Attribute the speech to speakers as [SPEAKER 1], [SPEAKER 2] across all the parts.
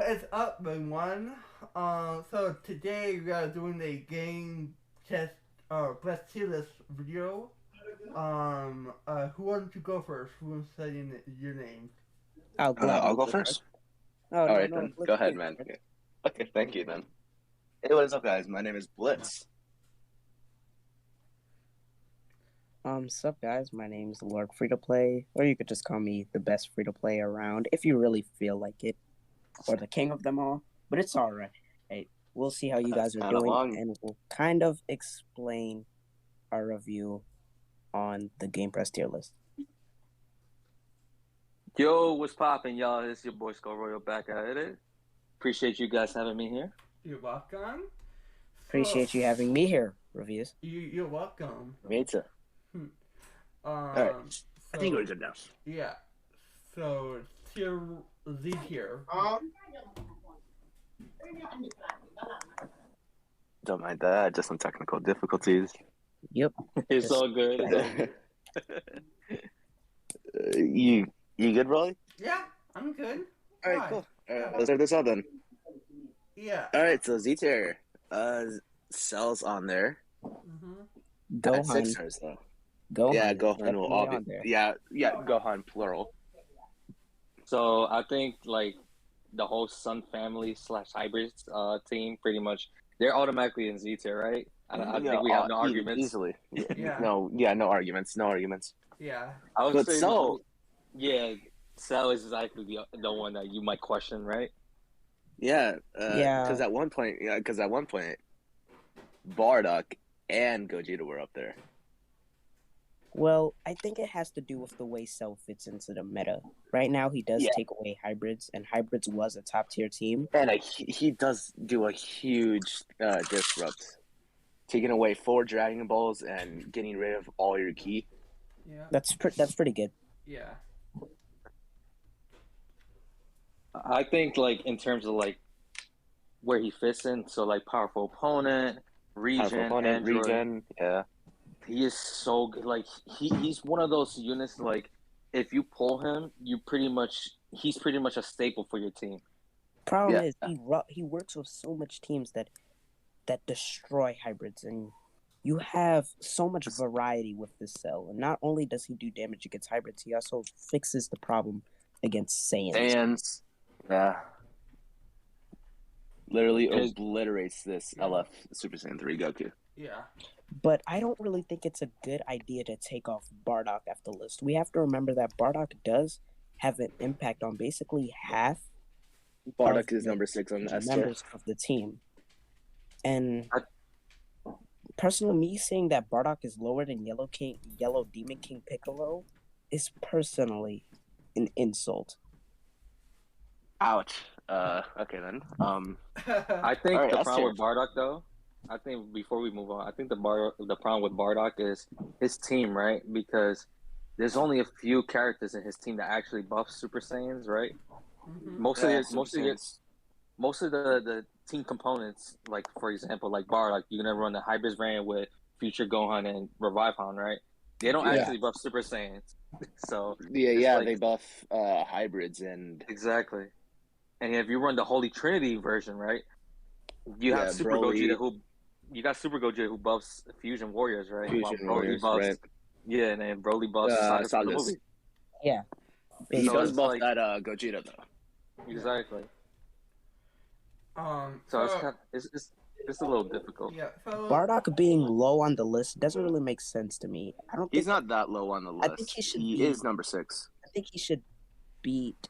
[SPEAKER 1] What is up, everyone? So today we are doing a game test best tier list video. Who wants to go first? Who wants to say your name?
[SPEAKER 2] I'll gladly
[SPEAKER 3] I'll go
[SPEAKER 2] go
[SPEAKER 3] first.
[SPEAKER 2] No,
[SPEAKER 3] All
[SPEAKER 2] no,
[SPEAKER 3] right
[SPEAKER 2] no.
[SPEAKER 3] then.
[SPEAKER 2] Blitz,
[SPEAKER 3] Go ahead,
[SPEAKER 2] please,
[SPEAKER 3] man.
[SPEAKER 2] Blitz.
[SPEAKER 3] Okay, thank you then. Hey, what is up, guys? My name is Blitz.
[SPEAKER 2] Sup guys, my name's Lord Free-to-Play, or you could just call me the best free-to-play around if you really feel like it, or the king of them all, but it's alright. Hey, we'll see how you
[SPEAKER 3] That's
[SPEAKER 2] guys are
[SPEAKER 3] kinda
[SPEAKER 2] doing,
[SPEAKER 3] long.
[SPEAKER 2] and we'll kind of explain our review on the Gamepress tier list.
[SPEAKER 4] Yo, what's poppin', y'all? It's your boy Skull Royal back at it. Appreciate you guys having me here.
[SPEAKER 1] You're welcome.
[SPEAKER 2] Appreciate you having me here, Reviews.
[SPEAKER 1] You're welcome.
[SPEAKER 3] Me too.
[SPEAKER 1] Alright.
[SPEAKER 3] I think we're good now.
[SPEAKER 1] Yeah. So tier Z tier.
[SPEAKER 3] Don't mind that. Just some technical difficulties.
[SPEAKER 2] Yep.
[SPEAKER 4] It's all good. It's all good.
[SPEAKER 3] you good, Rolly?
[SPEAKER 1] Yeah, I'm good.
[SPEAKER 3] All right,
[SPEAKER 1] Hi.
[SPEAKER 3] cool. Let's start this out then.
[SPEAKER 1] Yeah.
[SPEAKER 3] All right, so Z tier. Cells on there. At 6
[SPEAKER 2] Gohan.
[SPEAKER 3] stars though.
[SPEAKER 2] Gohan.
[SPEAKER 3] Yeah,
[SPEAKER 2] is
[SPEAKER 3] Gohan will
[SPEAKER 2] definitely
[SPEAKER 3] all
[SPEAKER 2] on
[SPEAKER 3] be.
[SPEAKER 2] there.
[SPEAKER 3] Yeah, Gohan plural.
[SPEAKER 4] So I think like the whole Sun family / hybrids team pretty much they're automatically in Z tier, right? I think we have no arguments.
[SPEAKER 3] Easily.
[SPEAKER 1] Yeah.
[SPEAKER 3] No arguments. No arguments.
[SPEAKER 1] Yeah.
[SPEAKER 4] I would
[SPEAKER 3] But
[SPEAKER 4] say
[SPEAKER 3] Cell,
[SPEAKER 4] yeah, Cell is exactly the one that you might question, right?
[SPEAKER 2] Yeah.
[SPEAKER 3] because at one point, Bardock and Gogeta were up there.
[SPEAKER 2] Well, I think it has to do with the way Cell fits into the meta. Right now, he does
[SPEAKER 3] Yeah.
[SPEAKER 2] take away hybrids, and hybrids was a top tier team.
[SPEAKER 3] And he does do a huge disrupt, taking away 4 Dragon Balls and getting rid of all your ki.
[SPEAKER 1] Yeah.
[SPEAKER 2] That's pretty good.
[SPEAKER 1] Yeah.
[SPEAKER 4] I think like in terms of like where he fits in, so like powerful opponent, region, Android,
[SPEAKER 3] regen, yeah.
[SPEAKER 4] he is so good. Like he's one of those units. Like if you pull him, he's pretty much a staple for your team.
[SPEAKER 2] Problem
[SPEAKER 3] Yeah.
[SPEAKER 2] is he works with so much teams that destroy hybrids, and you have so much variety with this Cell. And not only does he do damage against hybrids, he also fixes the problem against Saiyans.
[SPEAKER 3] Saiyans, yeah. Literally
[SPEAKER 4] Is-
[SPEAKER 3] obliterates this LF Super Saiyan 3 Goku.
[SPEAKER 1] Yeah.
[SPEAKER 2] But I don't really think it's a good idea to take off Bardock off the list. We have to remember that Bardock does have an impact on basically half
[SPEAKER 3] Bardock
[SPEAKER 2] of
[SPEAKER 3] is number 6 on the S tier.
[SPEAKER 2] members of the team. And personally, me saying that Bardock is lower than Yellow Demon King Piccolo is personally an insult.
[SPEAKER 3] Ouch. Okay then.
[SPEAKER 4] I think
[SPEAKER 3] All right,
[SPEAKER 4] the
[SPEAKER 3] S
[SPEAKER 4] problem
[SPEAKER 3] tier.
[SPEAKER 4] with Bardock, though, I think before we move on, I think the problem with Bardock is his team, right? Because there's only a few characters in his team that actually buff Super Saiyans, right? Most of the team components, like for example, like Bardock, you're gonna run the Hybrids variant with Future Gohan and Revive Hound, right? They don't
[SPEAKER 3] Yeah.
[SPEAKER 4] actually buff Super Saiyans, so
[SPEAKER 3] Yeah,
[SPEAKER 4] like-
[SPEAKER 3] they buff hybrids and
[SPEAKER 4] exactly. And if you run the Holy Trinity version, right? You have Super
[SPEAKER 3] Broly.
[SPEAKER 4] Gogeta who buffs Fusion Warriors, right?
[SPEAKER 3] Fusion
[SPEAKER 4] While Broly
[SPEAKER 3] Warriors,
[SPEAKER 4] buffs,
[SPEAKER 3] right?
[SPEAKER 4] yeah, and then Broly buffs Sagas from the
[SPEAKER 3] Sagas.
[SPEAKER 4] movie.
[SPEAKER 2] Yeah.
[SPEAKER 3] He
[SPEAKER 4] So
[SPEAKER 3] does
[SPEAKER 4] it's
[SPEAKER 3] buff
[SPEAKER 4] like-
[SPEAKER 3] that Gogeta though.
[SPEAKER 4] Exactly.
[SPEAKER 1] So
[SPEAKER 4] It's a little difficult.
[SPEAKER 1] yeah. So
[SPEAKER 2] Bardock being low on the list doesn't really make sense to me. I don't think
[SPEAKER 3] He's not that low on the list.
[SPEAKER 2] I think he should
[SPEAKER 3] He
[SPEAKER 2] be-
[SPEAKER 3] is number 6.
[SPEAKER 2] I think he should beat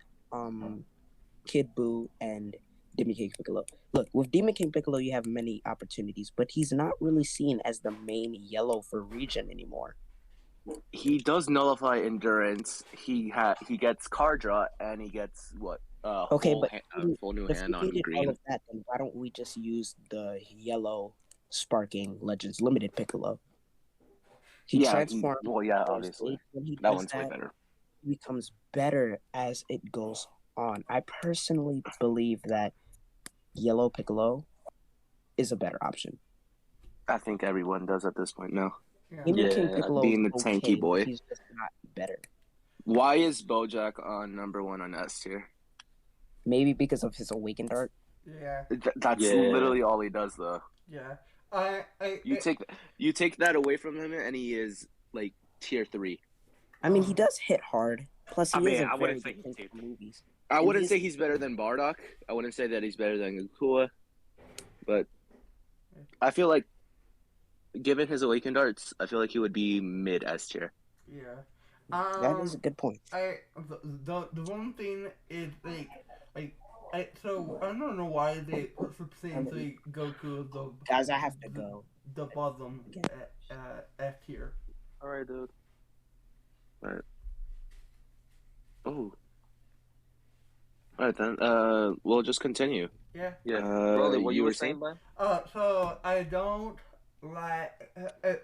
[SPEAKER 2] Kid Buu and Demon King Piccolo. Look, with Demon King Piccolo, you have many opportunities, but he's not really seen as the main yellow for region anymore.
[SPEAKER 3] He does nullify endurance. He gets card draw and he gets what?
[SPEAKER 2] Okay,
[SPEAKER 3] full
[SPEAKER 2] but
[SPEAKER 3] full new
[SPEAKER 2] If
[SPEAKER 3] hand
[SPEAKER 2] we
[SPEAKER 3] on
[SPEAKER 2] did all
[SPEAKER 3] green.
[SPEAKER 2] of that, then why don't we just use the yellow sparking Legends Limited Piccolo? He transforms.
[SPEAKER 3] Obviously.
[SPEAKER 2] When he
[SPEAKER 3] That
[SPEAKER 2] does
[SPEAKER 3] one's way better.
[SPEAKER 2] he becomes better as it goes on. I personally believe that yellow Piccolo is a better option.
[SPEAKER 3] I think everyone does at this point now.
[SPEAKER 2] Demon King
[SPEAKER 4] Yeah,
[SPEAKER 2] Piccolo
[SPEAKER 3] being
[SPEAKER 2] is
[SPEAKER 3] the
[SPEAKER 2] okay,
[SPEAKER 3] tanky boy.
[SPEAKER 2] he's just not better.
[SPEAKER 3] Why is Bojack on number 1 on S tier?
[SPEAKER 2] Maybe because of his awakened art.
[SPEAKER 1] Yeah.
[SPEAKER 3] That's
[SPEAKER 4] Yeah.
[SPEAKER 3] literally all he does, though.
[SPEAKER 1] Yeah.
[SPEAKER 3] You take that away from him, and he is like tier 3.
[SPEAKER 2] I mean, he does hit hard. Plus, he is a
[SPEAKER 3] I
[SPEAKER 2] very
[SPEAKER 3] wouldn't say
[SPEAKER 2] good
[SPEAKER 3] he's
[SPEAKER 2] thinker for movies.
[SPEAKER 3] I
[SPEAKER 2] And
[SPEAKER 3] wouldn't
[SPEAKER 2] his-
[SPEAKER 3] say he's better than Bardock. I wouldn't say that he's better than Gakua. But I feel like, given his awakened arts, I feel like he would be mid S tier.
[SPEAKER 1] Yeah.
[SPEAKER 2] That is a good point.
[SPEAKER 1] The one thing is so I don't know why they put Super Saiyan 3 Goku
[SPEAKER 2] Guys, I have to go.
[SPEAKER 1] the bottom F tier.
[SPEAKER 4] All right, dude.
[SPEAKER 3] Alright. Oh. Alright then. We'll just continue.
[SPEAKER 1] Yeah.
[SPEAKER 4] Yeah. Broly, what
[SPEAKER 3] you
[SPEAKER 4] you
[SPEAKER 3] were
[SPEAKER 4] were saying, man?
[SPEAKER 1] So I don't like.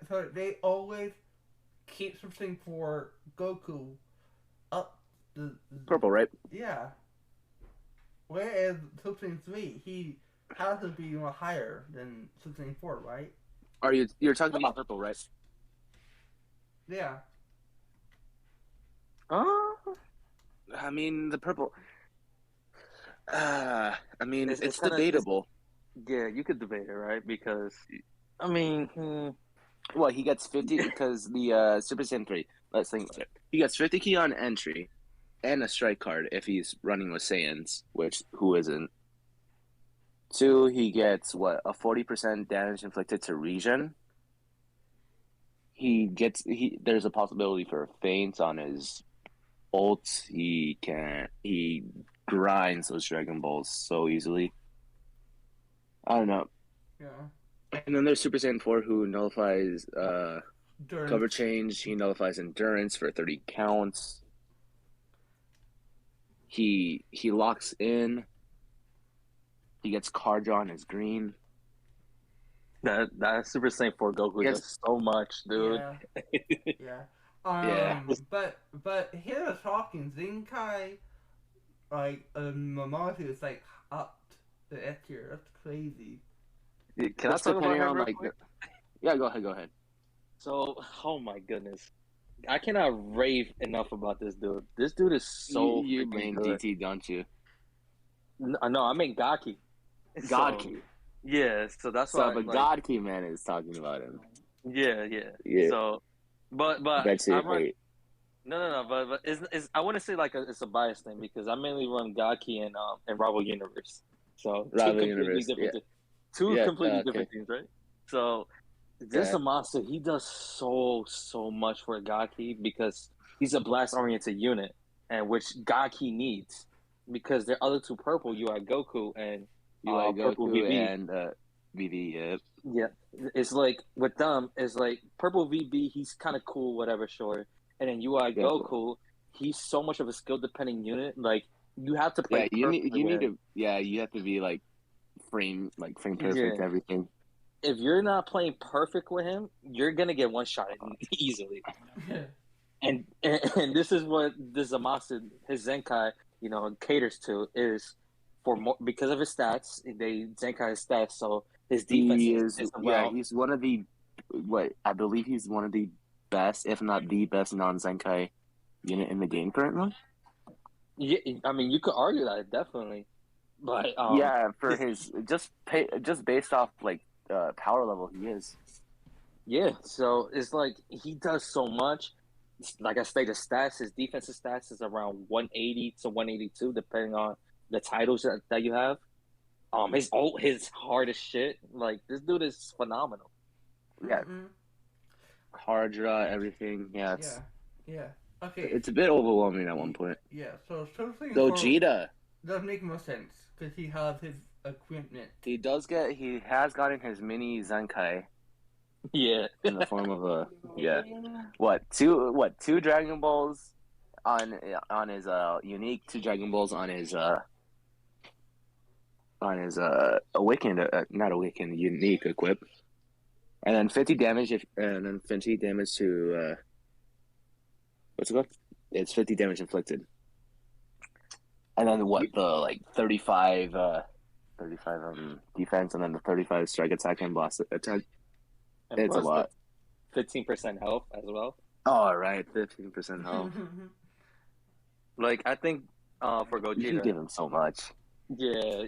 [SPEAKER 1] So they always keep something for Goku up the
[SPEAKER 3] Purple, right?
[SPEAKER 1] Yeah. Whereas Super Saiyan 3, he has to be more higher than Super Saiyan 4, right?
[SPEAKER 3] You're talking about purple, right?
[SPEAKER 1] Yeah.
[SPEAKER 3] I mean, the purple. I mean,
[SPEAKER 4] It's
[SPEAKER 3] it's
[SPEAKER 4] kinda-
[SPEAKER 3] debatable.
[SPEAKER 4] Yeah, you could debate it, right? Because, I mean,
[SPEAKER 3] Well, he gets 50 because the Super Saiyan 3. Let's think about it. He gets 50 key on entry and a strike card if he's running with Saiyans, which who isn't. 2, he gets a 40% damage inflicted to regen. There's a possibility for feints on his ults. He grinds those Dragon Balls so easily. I don't know.
[SPEAKER 1] Yeah.
[SPEAKER 3] And then there's Super Saiyan 4 who nullifies
[SPEAKER 1] During
[SPEAKER 3] cover change. He nullifies endurance for 30 counts. He locks in. He gets card draw on his green.
[SPEAKER 4] that Super Saiyan 4 Goku
[SPEAKER 3] Yes.
[SPEAKER 4] does so much, dude.
[SPEAKER 1] Yeah.
[SPEAKER 3] Yeah.
[SPEAKER 1] But here talking Zenkai, like Mamoru is like up the S tier. That's crazy.
[SPEAKER 4] Can I
[SPEAKER 3] Just
[SPEAKER 4] talk about
[SPEAKER 3] depending
[SPEAKER 4] him
[SPEAKER 3] on
[SPEAKER 4] real
[SPEAKER 3] like.
[SPEAKER 4] quick?
[SPEAKER 3] Yeah, go ahead.
[SPEAKER 4] So, oh my goodness. I cannot rave enough about this dude. This dude is so
[SPEAKER 3] you
[SPEAKER 4] freaking
[SPEAKER 3] main
[SPEAKER 4] good.
[SPEAKER 3] DT, don't you?
[SPEAKER 4] No, I mean Gaki.
[SPEAKER 3] God
[SPEAKER 4] So,
[SPEAKER 3] Key.
[SPEAKER 4] yeah, so that's
[SPEAKER 3] So,
[SPEAKER 4] why.
[SPEAKER 3] but
[SPEAKER 4] Like,
[SPEAKER 3] God Key man is talking about him.
[SPEAKER 4] yeah.
[SPEAKER 3] Yeah.
[SPEAKER 4] So, but
[SPEAKER 3] That's
[SPEAKER 4] I
[SPEAKER 3] it.
[SPEAKER 4] run.
[SPEAKER 3] Wait.
[SPEAKER 4] No. But it's I want to say like it's a bias thing because I mainly run Gaki and Rival Universe. So
[SPEAKER 3] Rival
[SPEAKER 4] two completely
[SPEAKER 3] Universe,
[SPEAKER 4] different.
[SPEAKER 3] yeah.
[SPEAKER 4] Two
[SPEAKER 3] Yeah,
[SPEAKER 4] completely
[SPEAKER 3] okay.
[SPEAKER 4] different teams, right? So this
[SPEAKER 3] Yeah.
[SPEAKER 4] Amasa, he does so much for Gaki because he's a blast oriented unit, and which Gaki needs because their other two purple, you are Goku and Purple
[SPEAKER 3] Goku
[SPEAKER 4] VB.
[SPEAKER 3] and VV. Yeah.
[SPEAKER 4] Yeah, it's like with them, it's like Purple VB. He's kind of cool, whatever, sure. And then UI
[SPEAKER 3] Yeah,
[SPEAKER 4] Goku, he's so much of a skill depending unit. Like you have to play.
[SPEAKER 3] Yeah, you
[SPEAKER 4] perfectly with
[SPEAKER 3] need
[SPEAKER 4] him.
[SPEAKER 3] to. Yeah, you have to be like frame perfect
[SPEAKER 4] Yeah.
[SPEAKER 3] everything.
[SPEAKER 4] If you're not playing perfect with him, you're gonna get one shot easily. And this is what the Zamasu, his Zenkai, caters to is for more because of his stats. They Zenkai his stats, so his defense is around.
[SPEAKER 3] He's one of the I believe he's one of the best, if not the best, non-Zenkai unit in the game currently.
[SPEAKER 4] Yeah, I mean, you could argue that definitely, but
[SPEAKER 3] Yeah, for his just based off like power level, he is.
[SPEAKER 4] yeah. So it's like he does so much. Like I stated, his defensive stats is around 180 to 182, depending on the titles that you have. His hardest shit. Like this dude is phenomenal.
[SPEAKER 3] Yeah,
[SPEAKER 1] Mhm.
[SPEAKER 3] card draw, everything. Yeah,
[SPEAKER 1] Yeah. Okay.
[SPEAKER 3] it's a bit overwhelming at one point.
[SPEAKER 1] Yeah. So something.
[SPEAKER 3] Gogeta,
[SPEAKER 1] does make more sense because he has his equipment.
[SPEAKER 3] he has gotten his mini Zenkai
[SPEAKER 4] Yeah.
[SPEAKER 3] in the form of two Dragon Balls on his unique, 2 Dragon Balls on his awakened, not awakened, unique equip, and then 50 damage to what's it called? It's 50 damage inflicted, and then the 35 defense, and then the 35 strike attack and blast attack.
[SPEAKER 4] And
[SPEAKER 3] It's a
[SPEAKER 4] plus
[SPEAKER 3] lot.
[SPEAKER 4] 15% health as well.
[SPEAKER 3] Oh, right, 15% health.
[SPEAKER 4] Like I think For
[SPEAKER 3] You can
[SPEAKER 4] Gogeta.
[SPEAKER 3] give him so much.
[SPEAKER 4] Yeah,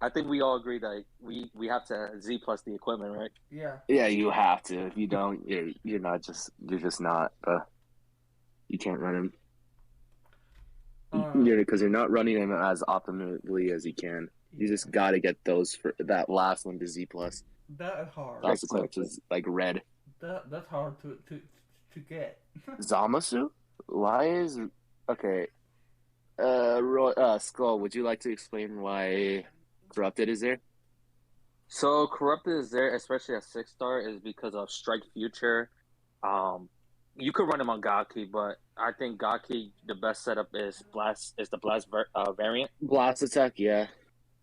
[SPEAKER 4] I think we all agree that we have to Z plus the equipment, right?
[SPEAKER 1] Yeah.
[SPEAKER 3] Yeah, you have to. If you don't, you're just not. You can't run him. Because you're not running him as optimally as you can. You just got to get those for that last one to Z plus.
[SPEAKER 1] That is hard.
[SPEAKER 3] That's equipped as like red.
[SPEAKER 1] That's hard to get.
[SPEAKER 3] Zamasu? Why is okay? Skull, would you like to explain why Corrupted is there?
[SPEAKER 4] So Corrupted is there, especially at 6-star, is because of Strike Future. You could run him on Gaki, but I think Gaki the best setup is the Blast variant.
[SPEAKER 3] Blast attack, yeah.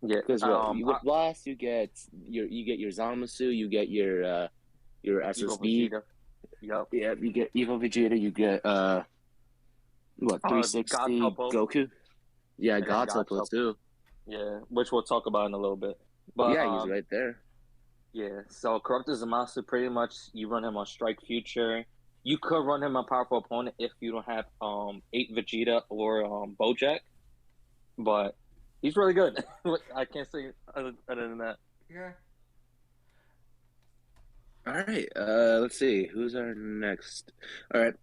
[SPEAKER 4] Yeah,
[SPEAKER 3] Because with Blast you get your Zamasu, you get your SSB.
[SPEAKER 4] Yep.
[SPEAKER 3] Yeah, you get Evo Vegeta, you get 360 Goku. Yeah, God Topo too.
[SPEAKER 4] Yeah, which we'll talk about in a little bit. But
[SPEAKER 3] yeah, he's right there.
[SPEAKER 4] Yeah, so Corrupted Zamasu, pretty much you run him on Strike Future. You could run him on Powerful Opponent if you don't have 8 Vegeta or Bojack, but he's really good. I can't say other than that.
[SPEAKER 1] Yeah.
[SPEAKER 3] All right, let's see. Who's our next? All right.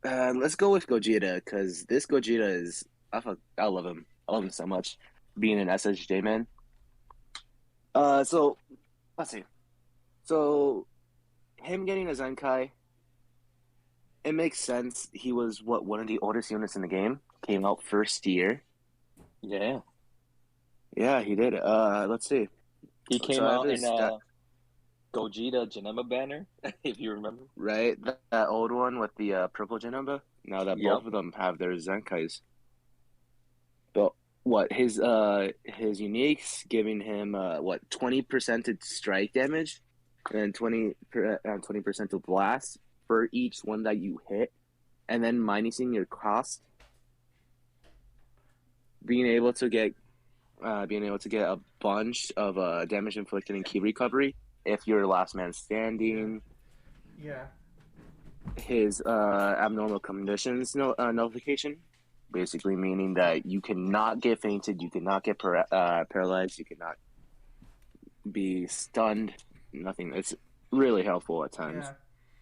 [SPEAKER 3] Let's go with Gogeta, because this Gogeta is... I love him. I love him so much. Being an SSJ man. So, let's see. So, him getting a Zenkai, it makes sense. He was, one of the oldest units in the game. Came out first year.
[SPEAKER 4] Yeah.
[SPEAKER 3] Yeah, he did. Let's see.
[SPEAKER 4] He came out in Gogeta Janemba banner, if you remember.
[SPEAKER 3] Right, that old one with the purple Janemba. Now that both of them have their Zenkais. But his uniques giving him 20% strike damage, and 20% to blast for each one that you hit, and then minusing your cost. Being able to get a bunch of damage inflicted and key recovery if you're last man standing.
[SPEAKER 1] Yeah.
[SPEAKER 3] His abnormal conditions notification, basically meaning that you cannot get fainted, you cannot get paralyzed, you cannot be stunned, nothing. It's really helpful at times.
[SPEAKER 1] Yeah.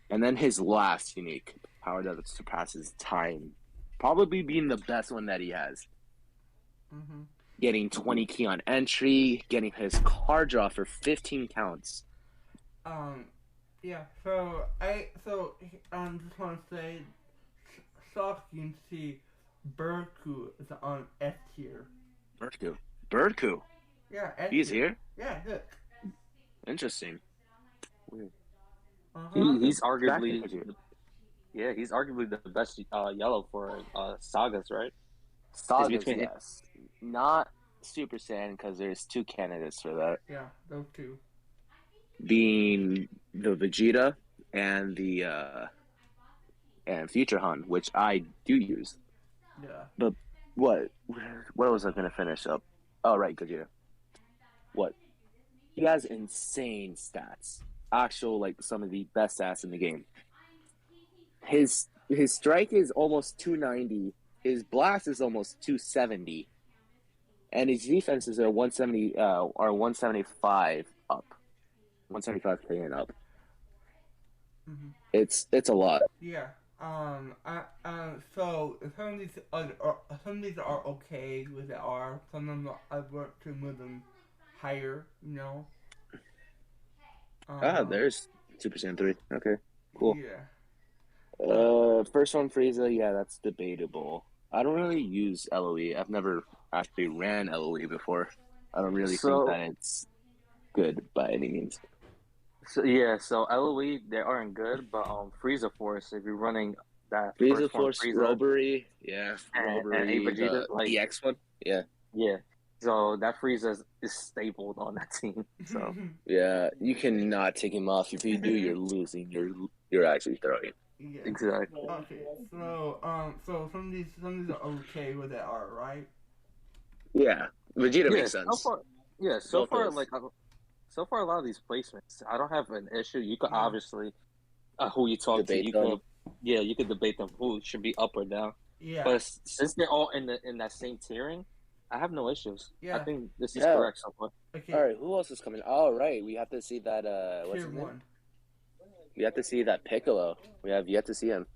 [SPEAKER 3] And then his last unique, Power That Surpasses Time, probably being the best one that he has.
[SPEAKER 1] Mm-hmm.
[SPEAKER 3] Getting 20 key on entry, getting his card draw for 15 counts.
[SPEAKER 1] Yeah. So just want to say, shocking to see Birdku is on F tier.
[SPEAKER 3] Birdku.
[SPEAKER 1] Yeah, F
[SPEAKER 3] he's
[SPEAKER 1] tier.
[SPEAKER 3] here.
[SPEAKER 1] Yeah, look.
[SPEAKER 3] Interesting. Weird.
[SPEAKER 4] He's arguably the best yellow for sagas, right?
[SPEAKER 3] Sagas, yes. Not Super Saiyan, because there's 2 candidates for that.
[SPEAKER 1] Yeah, those 2.
[SPEAKER 3] Being the Vegeta and the and Future Han, which I do use.
[SPEAKER 1] Yeah.
[SPEAKER 3] But what was I gonna finish up? Oh right, Gogeta. He has insane stats. Actual, some of the best stats in the game. His strike is almost 290. His blast is almost 270. And his defenses are 170 or 175 up. 175k and up.
[SPEAKER 1] Mm-hmm.
[SPEAKER 3] It's a lot.
[SPEAKER 1] Yeah. So some of these are okay with the R. Some of them I've worked to move them higher. You know.
[SPEAKER 3] There's Super Saiyan 3. Okay, cool.
[SPEAKER 1] Yeah.
[SPEAKER 3] First one Frieza. Yeah, that's debatable. I don't really use LOE. I've never actually ran LOE before. I don't really think that it's good by any means.
[SPEAKER 4] So LOE, they aren't good, but Frieza Force, if you're running that
[SPEAKER 3] Frieza Force, Robbery, Robbery,
[SPEAKER 4] and Vegeta,
[SPEAKER 3] the EX one, yeah.
[SPEAKER 4] So that Frieza is stapled on that team. So
[SPEAKER 3] yeah, you cannot take him off. If you do, you're losing. You're actually throwing.
[SPEAKER 1] Yeah.
[SPEAKER 4] Exactly.
[SPEAKER 1] Okay. So some of these are okay with that R, right?
[SPEAKER 3] Yeah, Vegeta makes sense.
[SPEAKER 4] So far, a lot of these placements, I don't have an issue. You could obviously, who you talk
[SPEAKER 3] debate
[SPEAKER 4] to,
[SPEAKER 3] them.
[SPEAKER 4] You could debate them who should be up or down.
[SPEAKER 1] Yeah.
[SPEAKER 4] But since they're all in that same tiering, I have no issues.
[SPEAKER 1] Yeah.
[SPEAKER 4] I think this is
[SPEAKER 3] Yeah.
[SPEAKER 4] correct so far.
[SPEAKER 1] Okay.
[SPEAKER 3] All right, who else is coming? Oh, right, we have to see that. What's
[SPEAKER 1] Tier
[SPEAKER 3] his name?
[SPEAKER 1] 1.
[SPEAKER 3] We have to see that Piccolo. We have yet to see him.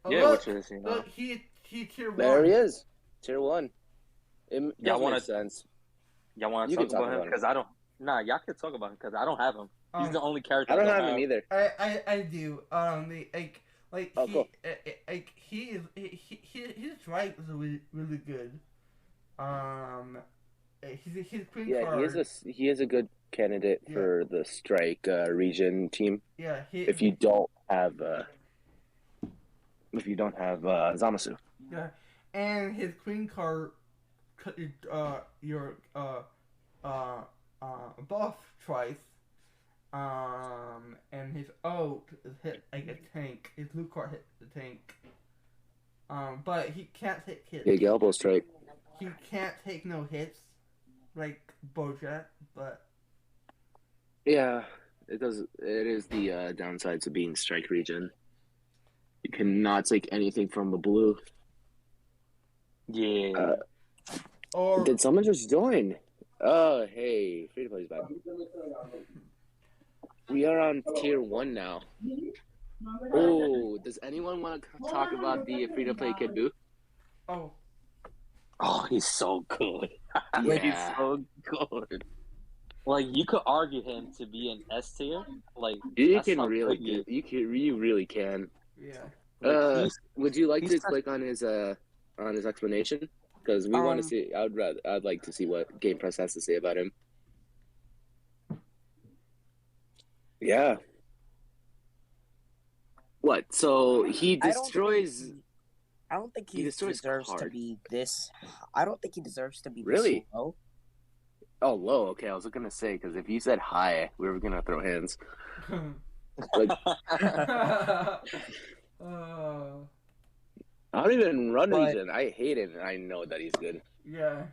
[SPEAKER 1] Oh,
[SPEAKER 4] Yeah,
[SPEAKER 1] look,
[SPEAKER 4] which is
[SPEAKER 1] look, he tier 1.
[SPEAKER 3] There he is, tier 1. It
[SPEAKER 4] Y'all
[SPEAKER 3] does
[SPEAKER 4] wanna-
[SPEAKER 3] make sense.
[SPEAKER 4] Y'all want
[SPEAKER 3] You
[SPEAKER 4] to
[SPEAKER 3] can
[SPEAKER 4] talk
[SPEAKER 3] talk
[SPEAKER 4] about him
[SPEAKER 3] about him.
[SPEAKER 4] because I don't. Nah, y'all can talk about him because I don't have him. He's the only character
[SPEAKER 3] I don't have him either.
[SPEAKER 1] I do.
[SPEAKER 3] Oh,
[SPEAKER 1] he,
[SPEAKER 3] cool.
[SPEAKER 1] his strike is really good. His queen
[SPEAKER 3] Yeah,
[SPEAKER 1] card.
[SPEAKER 3] he is a good candidate for the strike region team.
[SPEAKER 1] Yeah,
[SPEAKER 3] If you don't have Zamasu.
[SPEAKER 1] Yeah, and his queen card, your buff twice. And his ult is hit like a tank. His blue card hit the tank. But he can't take hits.
[SPEAKER 3] Big elbow strike.
[SPEAKER 1] He can't take no hits like Bojack, but
[SPEAKER 3] Yeah, it does. It is the downside to being strike region. You cannot take anything from the blue.
[SPEAKER 4] Yeah.
[SPEAKER 1] or
[SPEAKER 3] Did someone just join? Oh, hey, free to play's back. We are on tier 1 now. Oh, does anyone want to talk about the free to play Kid Buu?
[SPEAKER 1] oh
[SPEAKER 4] Oh, he's so good.
[SPEAKER 3] Yeah.
[SPEAKER 4] He's so good. Like you could argue him to be an S tier. Like
[SPEAKER 3] You
[SPEAKER 4] that's
[SPEAKER 3] can
[SPEAKER 4] how
[SPEAKER 3] really
[SPEAKER 4] good he is.
[SPEAKER 3] you really can.
[SPEAKER 1] yeah.
[SPEAKER 4] Like,
[SPEAKER 3] Would you like
[SPEAKER 4] he's
[SPEAKER 3] to
[SPEAKER 4] such-
[SPEAKER 3] click on his explanation? Because we want to see. I'd like to see what Gamepress has to say about him. Yeah. What? So he destroys.
[SPEAKER 2] I don't think he
[SPEAKER 3] destroys
[SPEAKER 2] deserves to
[SPEAKER 3] cards.
[SPEAKER 2] be this. I don't think he deserves to be
[SPEAKER 3] Really?
[SPEAKER 2] this low.
[SPEAKER 3] Oh, low. Okay, I was gonna say because if you said high, we were gonna throw hands. Like I don't even run
[SPEAKER 2] But-
[SPEAKER 3] region. I hate it, and I know that he's good.
[SPEAKER 1] Yeah.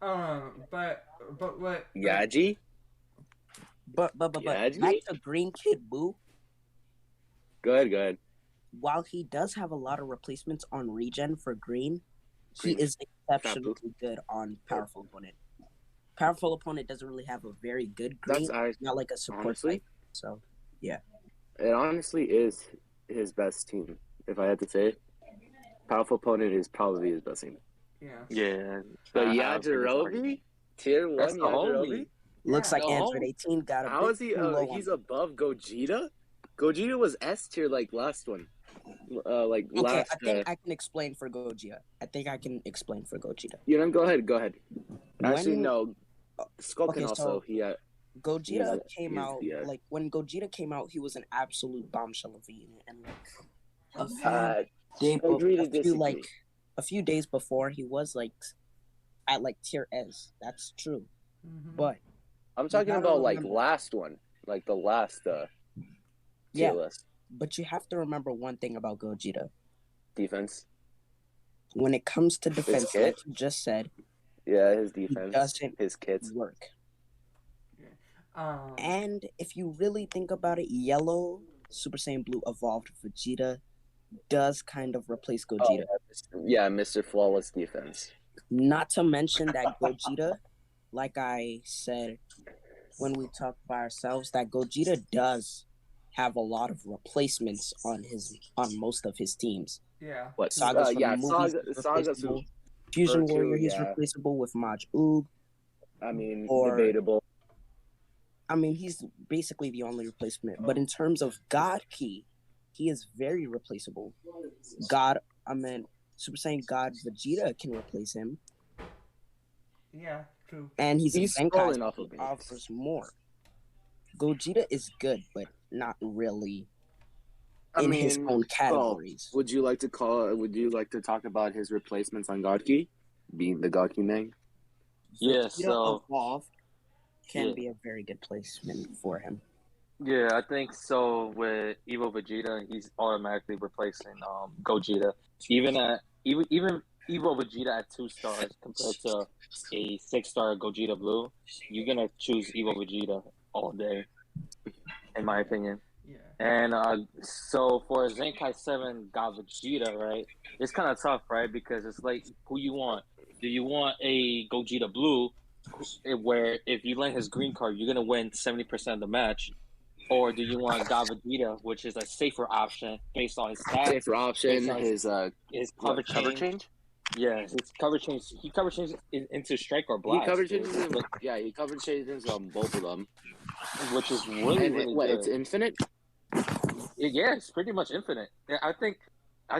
[SPEAKER 1] But what?
[SPEAKER 3] Yaji.
[SPEAKER 2] But
[SPEAKER 3] Yeah,
[SPEAKER 2] back to Green Kid Buu.
[SPEAKER 3] Go ahead.
[SPEAKER 2] While he does have a lot of replacements on regen for Green, he
[SPEAKER 3] Green.
[SPEAKER 2] is exceptionally good on Powerful Opponent. Powerful Opponent doesn't really have a very good Green, not like a support
[SPEAKER 3] honestly.
[SPEAKER 2] type. So
[SPEAKER 3] It honestly is his best team. If I had to say, Powerful Opponent is probably his best team.
[SPEAKER 1] Yeah.
[SPEAKER 4] Yeah.
[SPEAKER 3] But
[SPEAKER 4] I have to
[SPEAKER 3] Yajirobe, tier 1
[SPEAKER 4] That's the
[SPEAKER 3] Yajirobe.
[SPEAKER 4] homie.
[SPEAKER 2] looks like
[SPEAKER 3] No.
[SPEAKER 2] Android 18 got a
[SPEAKER 3] How
[SPEAKER 2] bit
[SPEAKER 3] is he?
[SPEAKER 2] too low on
[SPEAKER 3] He's
[SPEAKER 2] him.
[SPEAKER 3] above Gogeta. Gogeta was S tier like last one.
[SPEAKER 2] Okay,
[SPEAKER 3] last.
[SPEAKER 2] I think I can explain for Gogeta.
[SPEAKER 3] You know, go ahead. Actually,
[SPEAKER 2] When-
[SPEAKER 3] no. Skull
[SPEAKER 2] okay,
[SPEAKER 3] can also.
[SPEAKER 2] so- Gogeta
[SPEAKER 3] He's-
[SPEAKER 2] came
[SPEAKER 3] he's
[SPEAKER 2] out
[SPEAKER 3] the,
[SPEAKER 2] like when Gogeta came out, he was an absolute bombshell of a unit, and like a few days before, he was like at like tier S. That's true,
[SPEAKER 1] Mm-hmm.
[SPEAKER 2] but
[SPEAKER 3] I'm talking
[SPEAKER 2] gotta
[SPEAKER 3] about like
[SPEAKER 2] remember-
[SPEAKER 3] last one, like the last tier
[SPEAKER 2] Yeah.
[SPEAKER 3] list
[SPEAKER 2] but you have to remember one thing about Gogeta.
[SPEAKER 3] defense.
[SPEAKER 2] When it comes to defense,
[SPEAKER 3] kit?
[SPEAKER 2] like you just said,
[SPEAKER 3] Yeah, his
[SPEAKER 2] he
[SPEAKER 3] defense,
[SPEAKER 2] doesn't
[SPEAKER 3] his kits.
[SPEAKER 2] work.
[SPEAKER 1] Um,
[SPEAKER 2] And if you really think about it, Yellow Super Saiyan Blue evolved Vegeta does kind of replace Gogeta.
[SPEAKER 3] Yeah, Mr. Flawless defense.
[SPEAKER 2] Not to mention that Gogeta, like I said when we talked by ourselves, that Gogeta does have a lot of replacements on most of his teams.
[SPEAKER 1] yeah.
[SPEAKER 3] What?
[SPEAKER 2] Saga's from
[SPEAKER 3] Yeah,
[SPEAKER 2] the movies,
[SPEAKER 3] Saga.
[SPEAKER 2] he's
[SPEAKER 3] Saga's.
[SPEAKER 2] replaceable. Fusion
[SPEAKER 3] Virtue,
[SPEAKER 2] Warrior, he's
[SPEAKER 3] yeah.
[SPEAKER 2] replaceable with Maj Oog.
[SPEAKER 3] I mean,
[SPEAKER 2] Or-
[SPEAKER 3] debatable.
[SPEAKER 2] I mean, he's basically the only replacement. But in terms of God Key, he is very replaceable. Super Saiyan God Vegeta can replace him,
[SPEAKER 1] Yeah. True.
[SPEAKER 2] and he's
[SPEAKER 3] He's
[SPEAKER 2] a
[SPEAKER 3] falling
[SPEAKER 2] Zenkai,
[SPEAKER 3] off of me.
[SPEAKER 2] offers more. Gogeta is good, but not really in his own categories.
[SPEAKER 3] Would you like to talk about his replacements on Godki, being the Godki name?
[SPEAKER 4] Yeah,
[SPEAKER 2] Vegeta
[SPEAKER 4] so-
[SPEAKER 2] Evolve can
[SPEAKER 4] Yeah.
[SPEAKER 2] be a very good placement for him.
[SPEAKER 4] Yeah, I think so. With Evo Vegeta, he's automatically replacing Gogeta. Even Evo Vegeta at 2 stars compared to a 6-star Gogeta Blue, you're gonna choose Evo Vegeta all day, in my opinion.
[SPEAKER 1] Yeah.
[SPEAKER 4] And so for Zenkai 7 got Vegeta, right? It's kind of tough, right? Because it's like, who you want? Do you want a Gogeta Blue, where if you land his green card, you're gonna win 70% of the match, or do you want God Vegeta, which is a safer option based on his stats,
[SPEAKER 3] Safer option,
[SPEAKER 4] based on his cover
[SPEAKER 3] cover
[SPEAKER 4] change?
[SPEAKER 3] change?
[SPEAKER 4] Yeah, his cover change. He cover changes into Strike or Blast.
[SPEAKER 3] He cover changes he cover changes on both of them.
[SPEAKER 4] Which is really good.
[SPEAKER 3] It's infinite?
[SPEAKER 4] Yeah, it's pretty much infinite. Yeah, I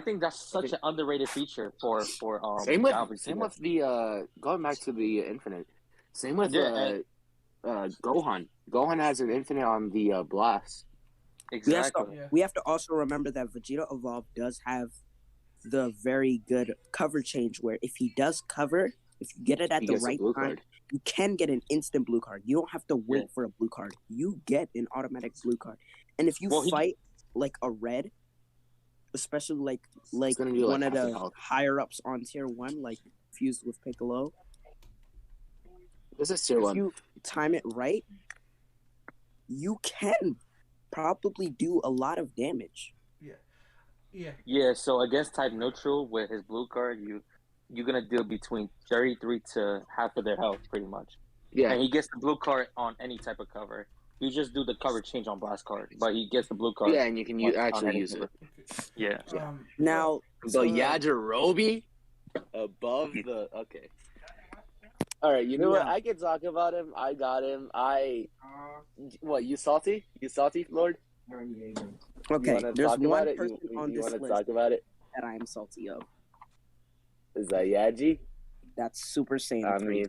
[SPEAKER 4] think that's such an underrated feature for
[SPEAKER 3] same with the going back to the infinite. Same with Gohan. Gohan has an infinite on the blast.
[SPEAKER 4] Exactly.
[SPEAKER 2] We have to also remember that Vegeta Evolved does have the very good cover change where if he does cover, if you get it at the right time, you can get an instant blue card. You don't have to wait for a blue card. You get an automatic blue card. And if you fight like a red, especially like one of the higher ups on tier 1, like fused with Piccolo.
[SPEAKER 3] This is tier 1.
[SPEAKER 2] If you time it right, you can probably do a lot of damage.
[SPEAKER 4] Yeah, so against type neutral with his blue card, you're gonna deal between 33 to half of their health, pretty much. Yeah, and he gets the blue card on any type of cover. You just do the cover change on blast card, but he gets the blue card.
[SPEAKER 3] Yeah, and you can actually use it.
[SPEAKER 4] Yeah.
[SPEAKER 2] Now
[SPEAKER 3] the Yajirobe above the All right, you know what? I can talk about him. I got him. What? You salty? You salty, Lord?
[SPEAKER 2] Okay, there's one person on this
[SPEAKER 3] list
[SPEAKER 2] talk
[SPEAKER 3] about it?
[SPEAKER 2] that I am salty of.
[SPEAKER 3] Is that Yaji?
[SPEAKER 2] That's Super Saiyan 3.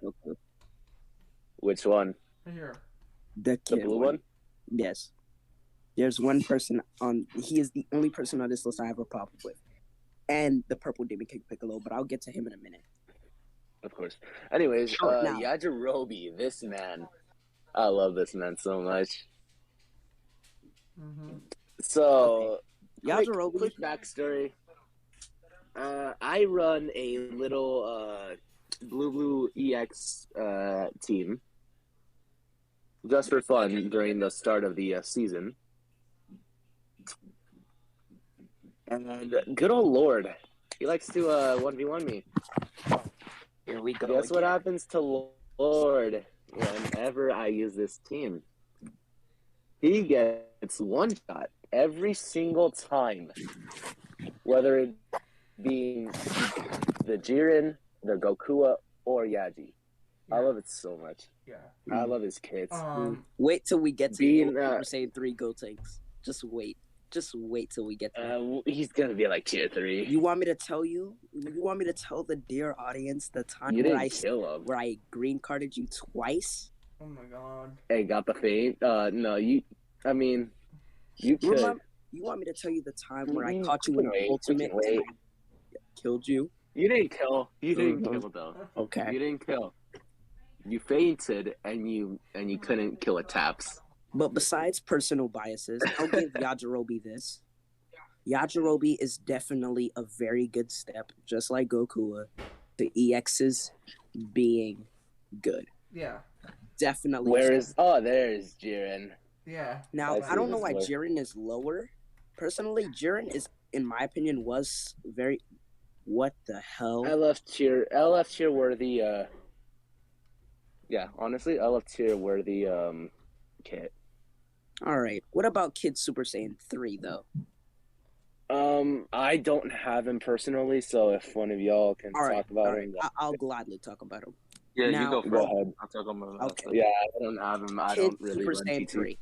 [SPEAKER 3] Which one?
[SPEAKER 1] Here.
[SPEAKER 2] The
[SPEAKER 3] blue one?
[SPEAKER 2] Yes. There's one person he is the only person on this list I have a problem with. And the purple Demon King Piccolo, but I'll get to him in a minute.
[SPEAKER 3] Of course. Anyways, Yajirobe, this man. I love this man so much.
[SPEAKER 1] Mm-hmm.
[SPEAKER 3] So,
[SPEAKER 2] Yajirobe.
[SPEAKER 3] Quick backstory. I run a little Blue EX team just for fun during the start of the season. And good old Lord, he likes to 1v1 me.
[SPEAKER 2] Here we go.
[SPEAKER 3] Guess what happens to Lord whenever I use this team? He gets one shot every single time. Whether it be the Jiren, the Goku, or Yaji. Yeah. I love it so much. Yeah. I love his kits.
[SPEAKER 2] Wait till we get to Super Saiyan 3 Go Tanks. Just wait. Just wait till we get there.
[SPEAKER 3] He's gonna be like tier 3.
[SPEAKER 2] You want me to tell you? You want me to tell the dear audience the time where I green carded you twice?
[SPEAKER 1] Oh my god.
[SPEAKER 3] Hey, got the fade? No, you. I mean, you could.
[SPEAKER 2] You want me to tell you the time where I caught you in an ultimate and I killed you?
[SPEAKER 3] You didn't kill. You didn't kill though.
[SPEAKER 2] Okay.
[SPEAKER 3] You didn't kill. You fainted and you couldn't kill a taps.
[SPEAKER 2] But besides personal biases, I'll give Yajirobe this. Yajirobe is definitely a very good step, just like Goku. The EXs being good.
[SPEAKER 1] Yeah.
[SPEAKER 2] Definitely.
[SPEAKER 3] There's Jiren.
[SPEAKER 1] Yeah.
[SPEAKER 2] Now, I don't know why Jiren is lower. Personally, Jiren is, in my opinion, was very... What the hell?
[SPEAKER 3] LF tier worthy, yeah, honestly, LF tier worthy, kit.
[SPEAKER 2] Alright, what about Kid Super Saiyan 3, though?
[SPEAKER 3] I don't have him personally, so if one of y'all can talk about him...
[SPEAKER 2] I'll gladly talk about him.
[SPEAKER 4] Yeah,
[SPEAKER 2] now,
[SPEAKER 4] you go
[SPEAKER 3] ahead.
[SPEAKER 4] I'll talk about him.
[SPEAKER 2] Okay.
[SPEAKER 3] Yeah, I don't have him. I don't really
[SPEAKER 2] Super
[SPEAKER 3] run
[SPEAKER 2] Saiyan
[SPEAKER 3] TT.
[SPEAKER 2] 3.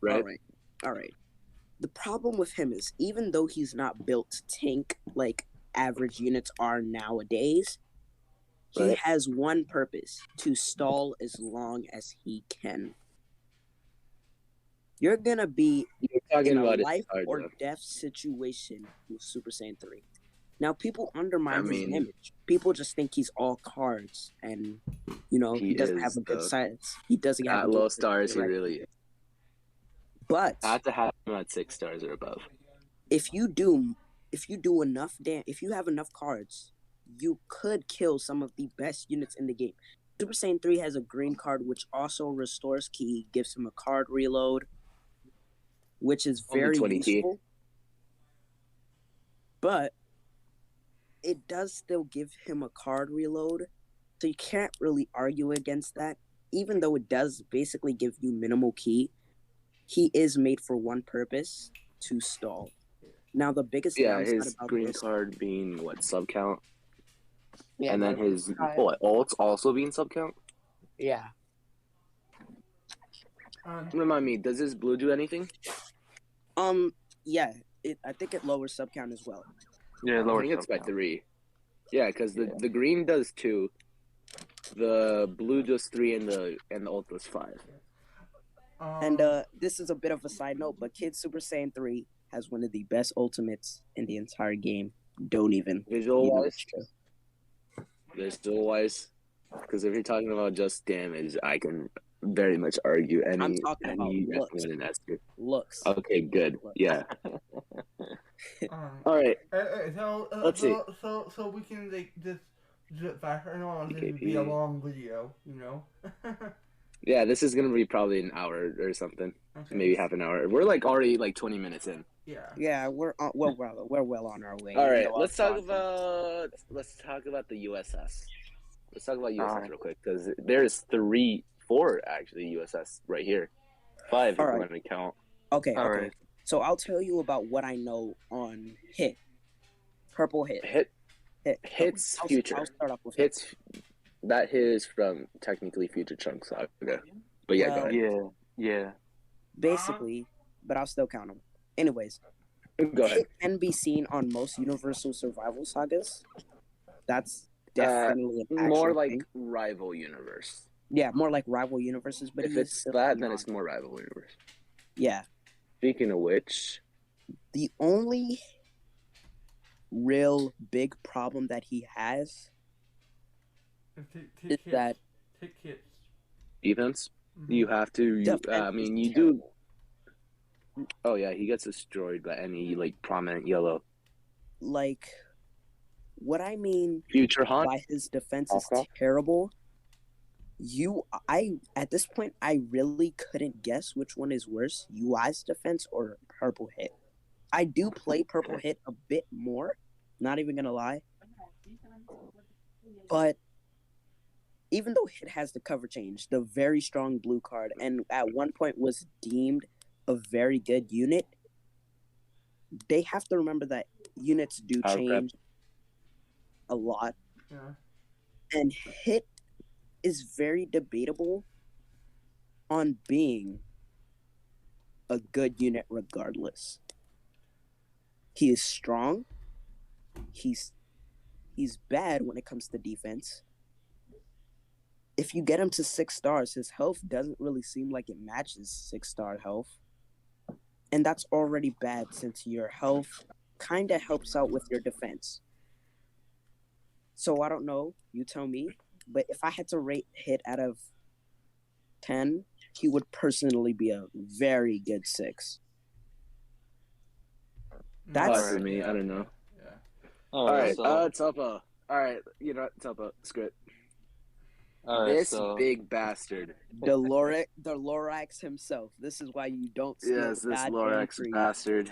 [SPEAKER 3] Right?
[SPEAKER 2] Alright. The problem with him is, even though he's not built to tank like average units are nowadays, he has one purpose: to stall as long as he can. You're gonna be in a life or death situation with Super Saiyan 3. Now, people undermine his image. People just think he's all cards, and he doesn't have a good science. He doesn't have
[SPEAKER 3] at low stars. He really is.
[SPEAKER 2] But
[SPEAKER 3] I have to have him at 6 stars or above.
[SPEAKER 2] If you do enough if you have enough cards, you could kill some of the best units in the game. Super Saiyan 3 has a green card which also restores ki, gives him a card reload. which is
[SPEAKER 3] Only
[SPEAKER 2] very
[SPEAKER 3] 20 key.
[SPEAKER 2] useful. But it does still give him a card reload, so you can't really argue against that. Even though it does basically give you minimal key, he is made for one purpose, to stall. Now, the biggest
[SPEAKER 3] Yeah,
[SPEAKER 2] downside
[SPEAKER 3] his
[SPEAKER 2] about
[SPEAKER 3] green
[SPEAKER 2] this...
[SPEAKER 3] card being, what, sub-count?
[SPEAKER 2] Yeah,
[SPEAKER 3] And then his, what, ults also being sub-count?
[SPEAKER 2] Yeah.
[SPEAKER 3] Remind me, does his blue do anything?
[SPEAKER 2] Yeah, I think it lowers sub count as well.
[SPEAKER 4] Yeah,
[SPEAKER 3] I
[SPEAKER 4] lower
[SPEAKER 3] think it's by
[SPEAKER 4] sub-count.
[SPEAKER 3] 3. Yeah, because
[SPEAKER 4] Yeah.
[SPEAKER 3] the green does 2, the blue does 3, and the ult does 5.
[SPEAKER 2] And this is a bit of a side note, but Kid Super Saiyan 3 has one of the best ultimates in the entire game. Don't even.
[SPEAKER 3] Visual-wise? Visual-wise? Because if you're talking about just damage, I can very much argue
[SPEAKER 2] I'm talking about looks.
[SPEAKER 3] one in Esther.
[SPEAKER 2] Looks.
[SPEAKER 3] Okay, good.
[SPEAKER 2] Looks.
[SPEAKER 3] Yeah. All right. Let's see.
[SPEAKER 1] So we can like just I know this would be
[SPEAKER 3] TKP.
[SPEAKER 1] a long video, you know.
[SPEAKER 3] Yeah, this is gonna be probably an hour or something,
[SPEAKER 1] Okay.
[SPEAKER 3] maybe half an hour. We're like already like 20 minutes in.
[SPEAKER 1] Yeah.
[SPEAKER 2] Yeah, we're well on our way.
[SPEAKER 3] All right,
[SPEAKER 2] You know,
[SPEAKER 3] let's talk about the USS. Let's talk about USS real quick because there's 4 actually USS right here, 5 if you want to count.
[SPEAKER 2] Okay.
[SPEAKER 4] All right.
[SPEAKER 2] So I'll tell you about what I know on Hit. Purple Hit.
[SPEAKER 3] Hits future.
[SPEAKER 2] I'll start off with
[SPEAKER 3] Hits. That is from technically Future Chunks Saga. But yeah, go ahead.
[SPEAKER 4] Yeah.
[SPEAKER 2] Basically, but I'll still count them. Anyways,
[SPEAKER 3] Go ahead.
[SPEAKER 2] Hit can be seen on most Universal Survival Sagas. That's definitely an
[SPEAKER 3] more
[SPEAKER 2] actual
[SPEAKER 3] like
[SPEAKER 2] thing.
[SPEAKER 3] Rival Universe.
[SPEAKER 2] Yeah, more like Rival Universes. But
[SPEAKER 3] If it's that, then it's more Rival Universe.
[SPEAKER 2] Yeah.
[SPEAKER 3] Speaking of which,
[SPEAKER 2] the only real big problem that he has is that
[SPEAKER 1] take hits.
[SPEAKER 3] Defense.
[SPEAKER 1] Mm-hmm.
[SPEAKER 3] You have to.
[SPEAKER 2] Defense
[SPEAKER 3] You do. Oh yeah, he gets destroyed by any like prominent yellow.
[SPEAKER 2] Like, what I mean
[SPEAKER 3] Future Hunt
[SPEAKER 2] by his defense is terrible. At this point, I really couldn't guess which one is worse, UI's defense or Purple Hit. I do play Purple Hit a bit more, not even gonna lie. But even though Hit has the cover change, the very strong blue card, and at one point was deemed a very good unit, they have to remember that units do change a lot.
[SPEAKER 1] Yeah.
[SPEAKER 2] And Hit is very debatable on being a good unit regardless. He is strong. He's bad when it comes to defense. If you get him to 6 stars, his health doesn't really seem like it matches 6-star health. And that's already bad since your health kind of helps out with your defense. So I don't know, you tell me, but if I had to rate Hit out of 10, he would personally be a very good 6.
[SPEAKER 3] That's for me. I don't know.
[SPEAKER 1] Yeah.
[SPEAKER 3] All right, Topo. All right, you know what, Topo, screw it. This big bastard.
[SPEAKER 2] The Lorax himself. This is why you don't steal
[SPEAKER 3] this Lorax bastard.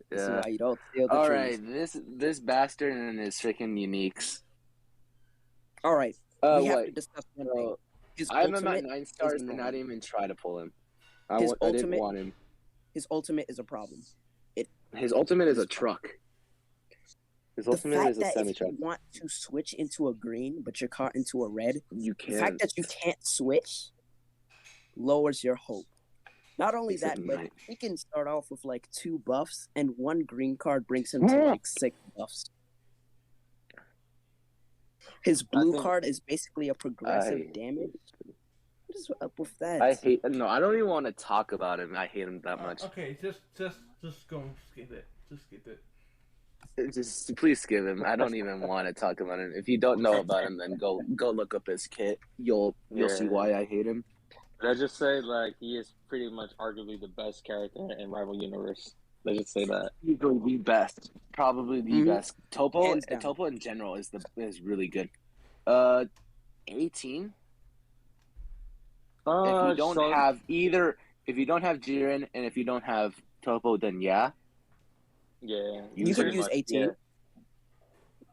[SPEAKER 2] This is why you don't steal the
[SPEAKER 3] All
[SPEAKER 2] trees.
[SPEAKER 3] right, this bastard and his freaking uniques.
[SPEAKER 2] All right, we have to discuss one thing. His
[SPEAKER 3] I have him at
[SPEAKER 2] ultimate
[SPEAKER 3] 9 stars and not even try to pull him. I didn't want him.
[SPEAKER 2] His ultimate is a problem.
[SPEAKER 3] His ultimate is a truck. His ultimate is a semi-truck.
[SPEAKER 2] If you want to switch into a green, but you're caught into a red,
[SPEAKER 3] you can't.
[SPEAKER 2] The fact that you can't switch lowers your hope. Not only that, but he can start off with like 2 buffs, and 1 green card brings him to like 6 buffs. His blue card is basically a progressive damage. What is up with that?
[SPEAKER 3] I don't even want to talk about him. I hate him that much.
[SPEAKER 1] Okay, just go and skip it. Just skip it.
[SPEAKER 3] Just please skip him. I don't even want to talk about him. If you don't know about him, then go look up his kit. You'll see why I hate him.
[SPEAKER 4] Let's just say like he is pretty much arguably the best character in Rival Universe. Let's just say that.
[SPEAKER 3] Easily the best. Probably the best. Topo in general is really good. 18. If you don't have Jiren and if you don't have Topo, then yeah.
[SPEAKER 4] Yeah,
[SPEAKER 2] You could
[SPEAKER 4] pretty
[SPEAKER 2] use
[SPEAKER 4] much,
[SPEAKER 2] 18,
[SPEAKER 4] yeah.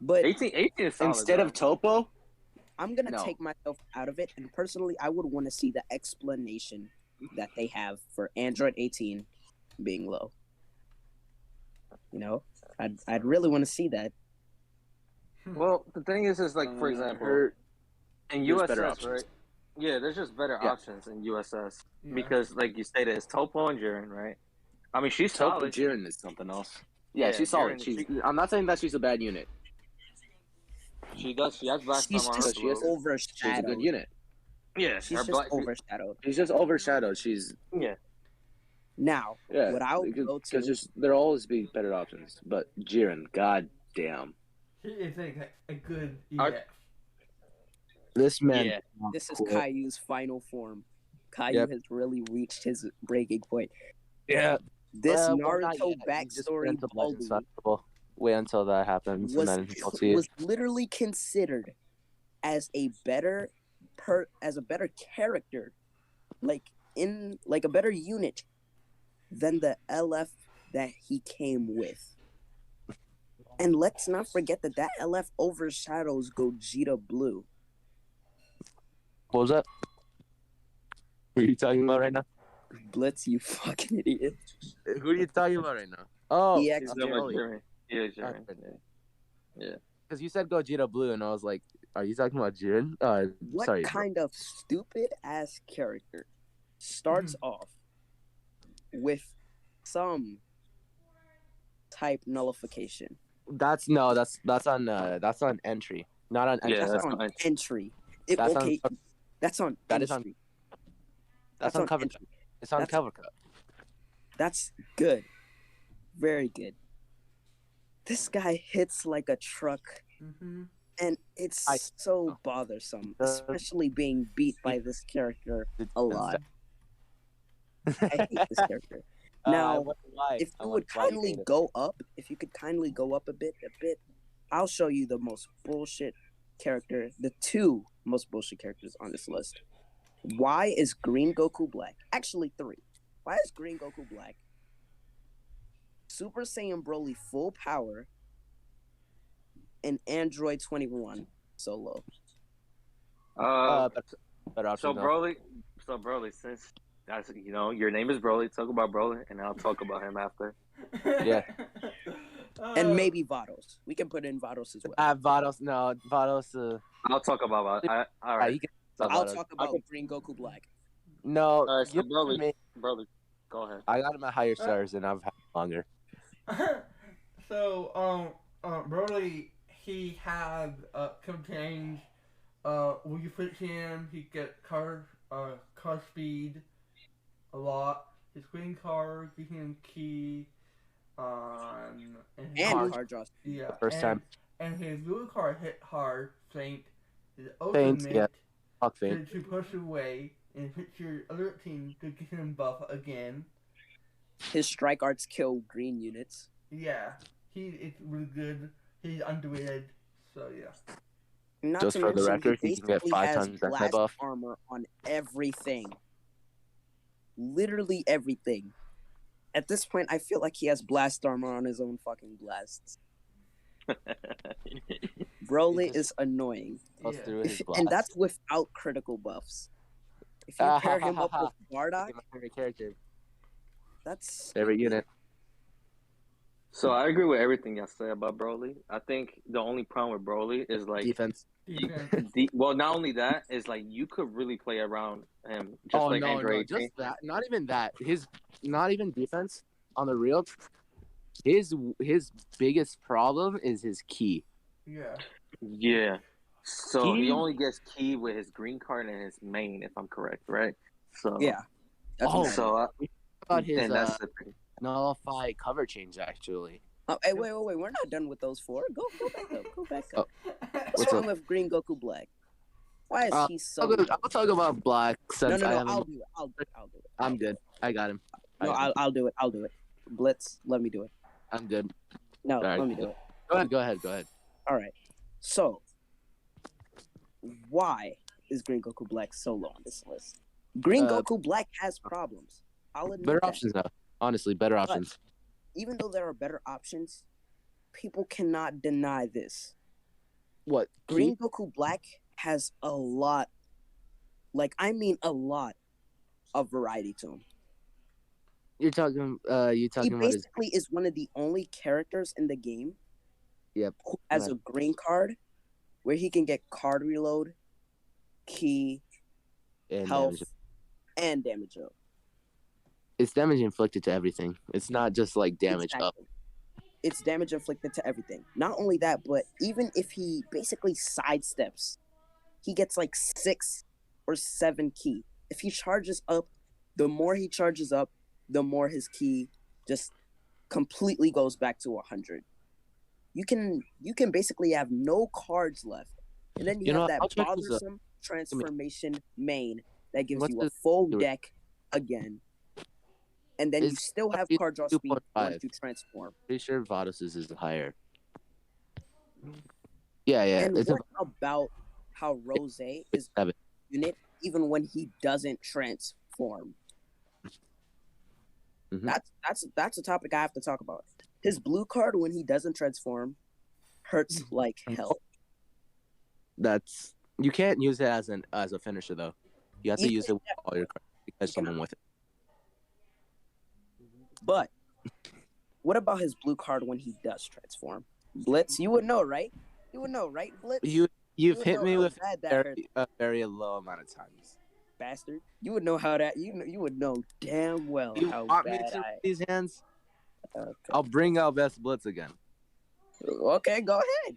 [SPEAKER 2] but
[SPEAKER 4] 18 is solid.
[SPEAKER 3] Instead
[SPEAKER 4] though.
[SPEAKER 3] of Topo,
[SPEAKER 2] I'm gonna
[SPEAKER 3] No.
[SPEAKER 2] take myself out of it, and personally, I would want to see the explanation that they have for Android 18 being low. You know, I'd really want to see that.
[SPEAKER 4] Well, the thing is like, for example, in
[SPEAKER 3] there's
[SPEAKER 4] USS,
[SPEAKER 3] better options.
[SPEAKER 4] right? Yeah, there's just better
[SPEAKER 3] Yeah.
[SPEAKER 4] options in USS
[SPEAKER 1] Yeah.
[SPEAKER 4] because, like you stated, it's Topo and Jiren, right? I mean, she's
[SPEAKER 3] Topo
[SPEAKER 4] solid.
[SPEAKER 3] Jiren is something else. Yeah,
[SPEAKER 4] Yeah,
[SPEAKER 3] she's solid.
[SPEAKER 4] Jiren,
[SPEAKER 3] I'm not saying that she's a bad unit.
[SPEAKER 4] She does. She has blast
[SPEAKER 2] She's
[SPEAKER 4] armor on her
[SPEAKER 2] just
[SPEAKER 3] She is.
[SPEAKER 4] blue.
[SPEAKER 3] She's a good
[SPEAKER 2] overshadowed.
[SPEAKER 3] unit.
[SPEAKER 4] Yeah,
[SPEAKER 2] She's
[SPEAKER 4] her
[SPEAKER 2] just
[SPEAKER 4] black.
[SPEAKER 2] overshadowed.
[SPEAKER 3] She's just overshadowed. She's
[SPEAKER 4] Yeah,
[SPEAKER 2] Now,
[SPEAKER 3] yeah.
[SPEAKER 2] what I'll go to
[SPEAKER 3] Because there'll always be better options. But Jiren, god damn.
[SPEAKER 1] He is a good
[SPEAKER 4] Are-
[SPEAKER 1] EX.
[SPEAKER 5] This man.
[SPEAKER 4] Yeah.
[SPEAKER 2] this is
[SPEAKER 5] Cool.
[SPEAKER 2] Caillou's final form. Caillou
[SPEAKER 5] Yep.
[SPEAKER 2] has really reached his breaking point.
[SPEAKER 5] Yeah.
[SPEAKER 2] This
[SPEAKER 5] Well, not
[SPEAKER 2] Naruto
[SPEAKER 5] yet. He just
[SPEAKER 2] backstory
[SPEAKER 5] went to Legends
[SPEAKER 2] Baldi
[SPEAKER 5] Festival. Wait until that happens,
[SPEAKER 2] was
[SPEAKER 5] and then you'll see
[SPEAKER 2] was
[SPEAKER 5] it.
[SPEAKER 2] literally considered as a better character, like a better unit than the LF that he came with. And let's not forget that LF overshadows Gogeta Blue.
[SPEAKER 5] What was that? Who are you talking about right now?
[SPEAKER 2] Blitz, you fucking idiot.
[SPEAKER 5] Who are you talking about right now? Oh,
[SPEAKER 2] EX
[SPEAKER 4] she's
[SPEAKER 5] I'm
[SPEAKER 4] so much
[SPEAKER 5] Broly.
[SPEAKER 4] Jiren. Yeah, Jiren. Yeah.
[SPEAKER 5] Because you said Gogeta Blue, and I was like, "Are you talking about Jiren?"
[SPEAKER 2] What
[SPEAKER 5] sorry.
[SPEAKER 2] kind of stupid ass character starts off with some type nullification?
[SPEAKER 5] That's on entry, not on entry.
[SPEAKER 4] Yeah,
[SPEAKER 2] That's
[SPEAKER 4] that's
[SPEAKER 2] on
[SPEAKER 4] not-
[SPEAKER 2] entry.
[SPEAKER 5] That's on-
[SPEAKER 2] Okay, that's on
[SPEAKER 5] that is on-
[SPEAKER 2] entry.
[SPEAKER 5] That's on cover.
[SPEAKER 2] entry.
[SPEAKER 5] It's on
[SPEAKER 2] That's-
[SPEAKER 5] cover cut.
[SPEAKER 2] That's good. Very good. This guy hits like a truck,
[SPEAKER 1] Mm-hmm.
[SPEAKER 2] and it's
[SPEAKER 5] I-
[SPEAKER 2] so bothersome,
[SPEAKER 5] Uh,
[SPEAKER 2] especially being beat by this character a lot. I hate this character. Now,
[SPEAKER 5] why?
[SPEAKER 2] If
[SPEAKER 5] I
[SPEAKER 2] you
[SPEAKER 5] wonder
[SPEAKER 2] would
[SPEAKER 5] why you
[SPEAKER 2] kindly
[SPEAKER 5] hate it.
[SPEAKER 2] go up, if you could kindly go up a bit, I'll show you the most bullshit character, the two most bullshit characters on this list. Why is Green Goku black? Actually, three. Why is Green Goku black? Super Saiyan Broly full power, and Android 21 solo.
[SPEAKER 5] Better option.
[SPEAKER 4] So
[SPEAKER 5] though.
[SPEAKER 4] Broly, since that's your name is Broly, talk about Broly, and I'll talk about him after.
[SPEAKER 5] Yeah.
[SPEAKER 2] And maybe Vados. We can put in Vados as well.
[SPEAKER 5] Vados. No, Vados.
[SPEAKER 4] I'll talk about all right.
[SPEAKER 5] You can
[SPEAKER 2] I'll
[SPEAKER 5] Vados.
[SPEAKER 2] talk about Green Goku Black.
[SPEAKER 5] No,
[SPEAKER 4] All right, so
[SPEAKER 5] give it to
[SPEAKER 4] Broly,
[SPEAKER 5] me.
[SPEAKER 4] Broly, go ahead.
[SPEAKER 5] I got him at higher stars, and I've had him longer.
[SPEAKER 1] So, Broly, he had contains when you fix him, he get car speed a lot. His green car gives him key, and
[SPEAKER 2] And hard draw.
[SPEAKER 1] yeah,
[SPEAKER 5] First time.
[SPEAKER 1] And his blue car hit hard, faint, his
[SPEAKER 5] Faint,
[SPEAKER 1] ultimate
[SPEAKER 5] yeah. Fuck Fane.
[SPEAKER 1] to push away and hit your other team to get him buff again.
[SPEAKER 2] His strike arts kill green units.
[SPEAKER 1] Yeah, he is really good. He's underrated, so yeah.
[SPEAKER 2] Not
[SPEAKER 5] Just
[SPEAKER 2] to
[SPEAKER 5] for the
[SPEAKER 2] mention,
[SPEAKER 5] record,
[SPEAKER 2] he
[SPEAKER 5] he can get
[SPEAKER 2] basically
[SPEAKER 5] 5
[SPEAKER 2] has
[SPEAKER 5] times that
[SPEAKER 2] blast
[SPEAKER 5] buff.
[SPEAKER 2] armor on everything. Literally everything. At this point, I feel like he has blast armor on his own fucking blasts. Broly
[SPEAKER 5] just
[SPEAKER 2] is annoying.
[SPEAKER 5] Goes
[SPEAKER 1] Yeah.
[SPEAKER 5] through his
[SPEAKER 2] And
[SPEAKER 5] blast.
[SPEAKER 2] that's without critical buffs. If you pair him up with Bardock,
[SPEAKER 5] my favorite character.
[SPEAKER 2] that's
[SPEAKER 5] Favorite unit.
[SPEAKER 4] So I agree with everything y'all say about Broly. I think the only problem with Broly is like,
[SPEAKER 5] Defense.
[SPEAKER 1] Defense.
[SPEAKER 4] well, not only that is like you could really play around him just like Android.
[SPEAKER 5] just that. Not even that. Not even defense on the real. His biggest problem is his key.
[SPEAKER 1] Yeah.
[SPEAKER 4] Yeah. So he
[SPEAKER 5] He-
[SPEAKER 4] only gets key with his green card and his main, if I'm correct, right? So
[SPEAKER 2] yeah. That's
[SPEAKER 5] Oh.
[SPEAKER 2] what
[SPEAKER 4] So
[SPEAKER 5] About his
[SPEAKER 4] and that's the thing.
[SPEAKER 5] nullify cover change actually.
[SPEAKER 2] hey, wait. We're not done with those four. Go back up. Go back up. What's
[SPEAKER 5] What's
[SPEAKER 2] wrong
[SPEAKER 5] up?
[SPEAKER 2] with Green Goku Black? Why is he so?
[SPEAKER 5] I'll talk about Black since
[SPEAKER 2] No.
[SPEAKER 5] I have
[SPEAKER 2] I'll
[SPEAKER 5] him.
[SPEAKER 2] do it. I'll do it.
[SPEAKER 5] I'm good. I got him.
[SPEAKER 2] No, I'll do it. I'll do it. Blitz, let me do it.
[SPEAKER 5] I'm good.
[SPEAKER 2] No,
[SPEAKER 5] All right.
[SPEAKER 2] let me do it.
[SPEAKER 5] Go ahead.
[SPEAKER 2] All right. So, why is Green Goku Black so low on this list? Green Goku Black has problems. I'll admit
[SPEAKER 5] Better
[SPEAKER 2] that.
[SPEAKER 5] options though. Honestly, better options.
[SPEAKER 2] Even though there are better options, people cannot deny this.
[SPEAKER 5] What?
[SPEAKER 2] Green Goku Black has a lot, I mean a lot of variety to him.
[SPEAKER 5] You're talking
[SPEAKER 2] He
[SPEAKER 5] about his.
[SPEAKER 2] basically is one of the only characters in the game
[SPEAKER 5] Yep.
[SPEAKER 2] who has a green card where he can get card reload, key,
[SPEAKER 5] And
[SPEAKER 2] health,
[SPEAKER 5] damage.
[SPEAKER 2] and damage up.
[SPEAKER 5] It's damage inflicted to everything. It's not just like damage up.
[SPEAKER 2] Exactly. It's damage inflicted to everything. Not only that, but even if he basically sidesteps, he gets like 6 or 7 key. If he charges up, the more he charges up, the more his key just completely goes back to 100. You can basically have no cards left, and then you have that bothersome transformation main that gives you a full deck again, and then you still have card draw speed once you transform.
[SPEAKER 5] Pretty sure Vados's is higher. Yeah.
[SPEAKER 2] And what about how Rose is a unit even when he doesn't transform?
[SPEAKER 5] Mm-hmm.
[SPEAKER 2] That's a topic I have to talk about. His blue card when he doesn't transform hurts like hell.
[SPEAKER 5] You can't use it as a finisher though. You have to use it with all your cards to catch someone with it.
[SPEAKER 2] But what about his blue card when he does transform? Blitz, you would know, right? You would know, right, Blitz?
[SPEAKER 5] You've hit me with a very low amount of times.
[SPEAKER 2] Bastard. You would know how that you would know damn well
[SPEAKER 5] you
[SPEAKER 2] how
[SPEAKER 5] want
[SPEAKER 2] bad
[SPEAKER 5] me to these hands? Okay. I'll bring out best Blitz again.
[SPEAKER 2] Okay, go ahead.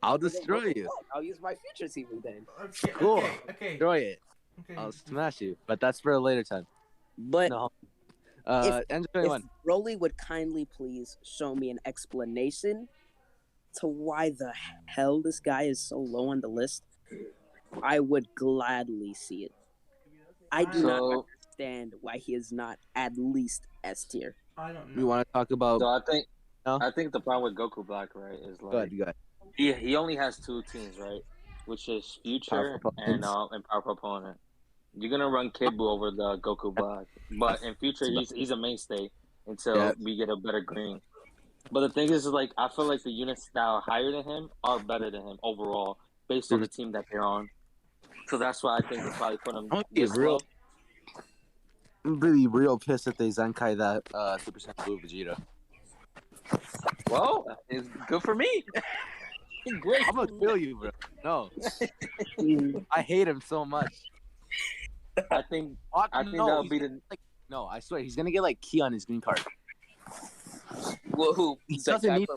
[SPEAKER 5] I'll destroy you.
[SPEAKER 2] I'll use my future team then.
[SPEAKER 1] Okay,
[SPEAKER 5] cool.
[SPEAKER 1] Okay.
[SPEAKER 5] Destroy it.
[SPEAKER 1] Okay.
[SPEAKER 5] I'll smash you, but that's for a later time.
[SPEAKER 2] But
[SPEAKER 5] no.
[SPEAKER 2] If Broly would kindly please show me an explanation to why the hell this guy is so low on the list, I would gladly see it. I do not understand why he is not at least S tier.
[SPEAKER 1] I don't know.
[SPEAKER 5] You want to talk about?
[SPEAKER 4] So I think the problem with Goku Black, right, is like
[SPEAKER 5] go ahead.
[SPEAKER 4] He only has 2 teams, right, which is Future and Powerful Opponent. You're gonna run Kid Buu over the Goku Black, but in Future he's a mainstay until we get a better green. But the thing is like I feel like the units that are higher than him are better than him overall, based on the team that they're on. So that's why I think they probably put him this low.
[SPEAKER 5] I'm really real pissed if they Zenkai that Super Saiyan Blue Vegeta.
[SPEAKER 4] Well, it's good for me. Great.
[SPEAKER 5] I'm gonna kill you, bro. No, I hate him so much.
[SPEAKER 4] I think that'll be the.
[SPEAKER 5] No, I swear he's gonna get like key on his green card.
[SPEAKER 2] Well, who?
[SPEAKER 5] He doesn't need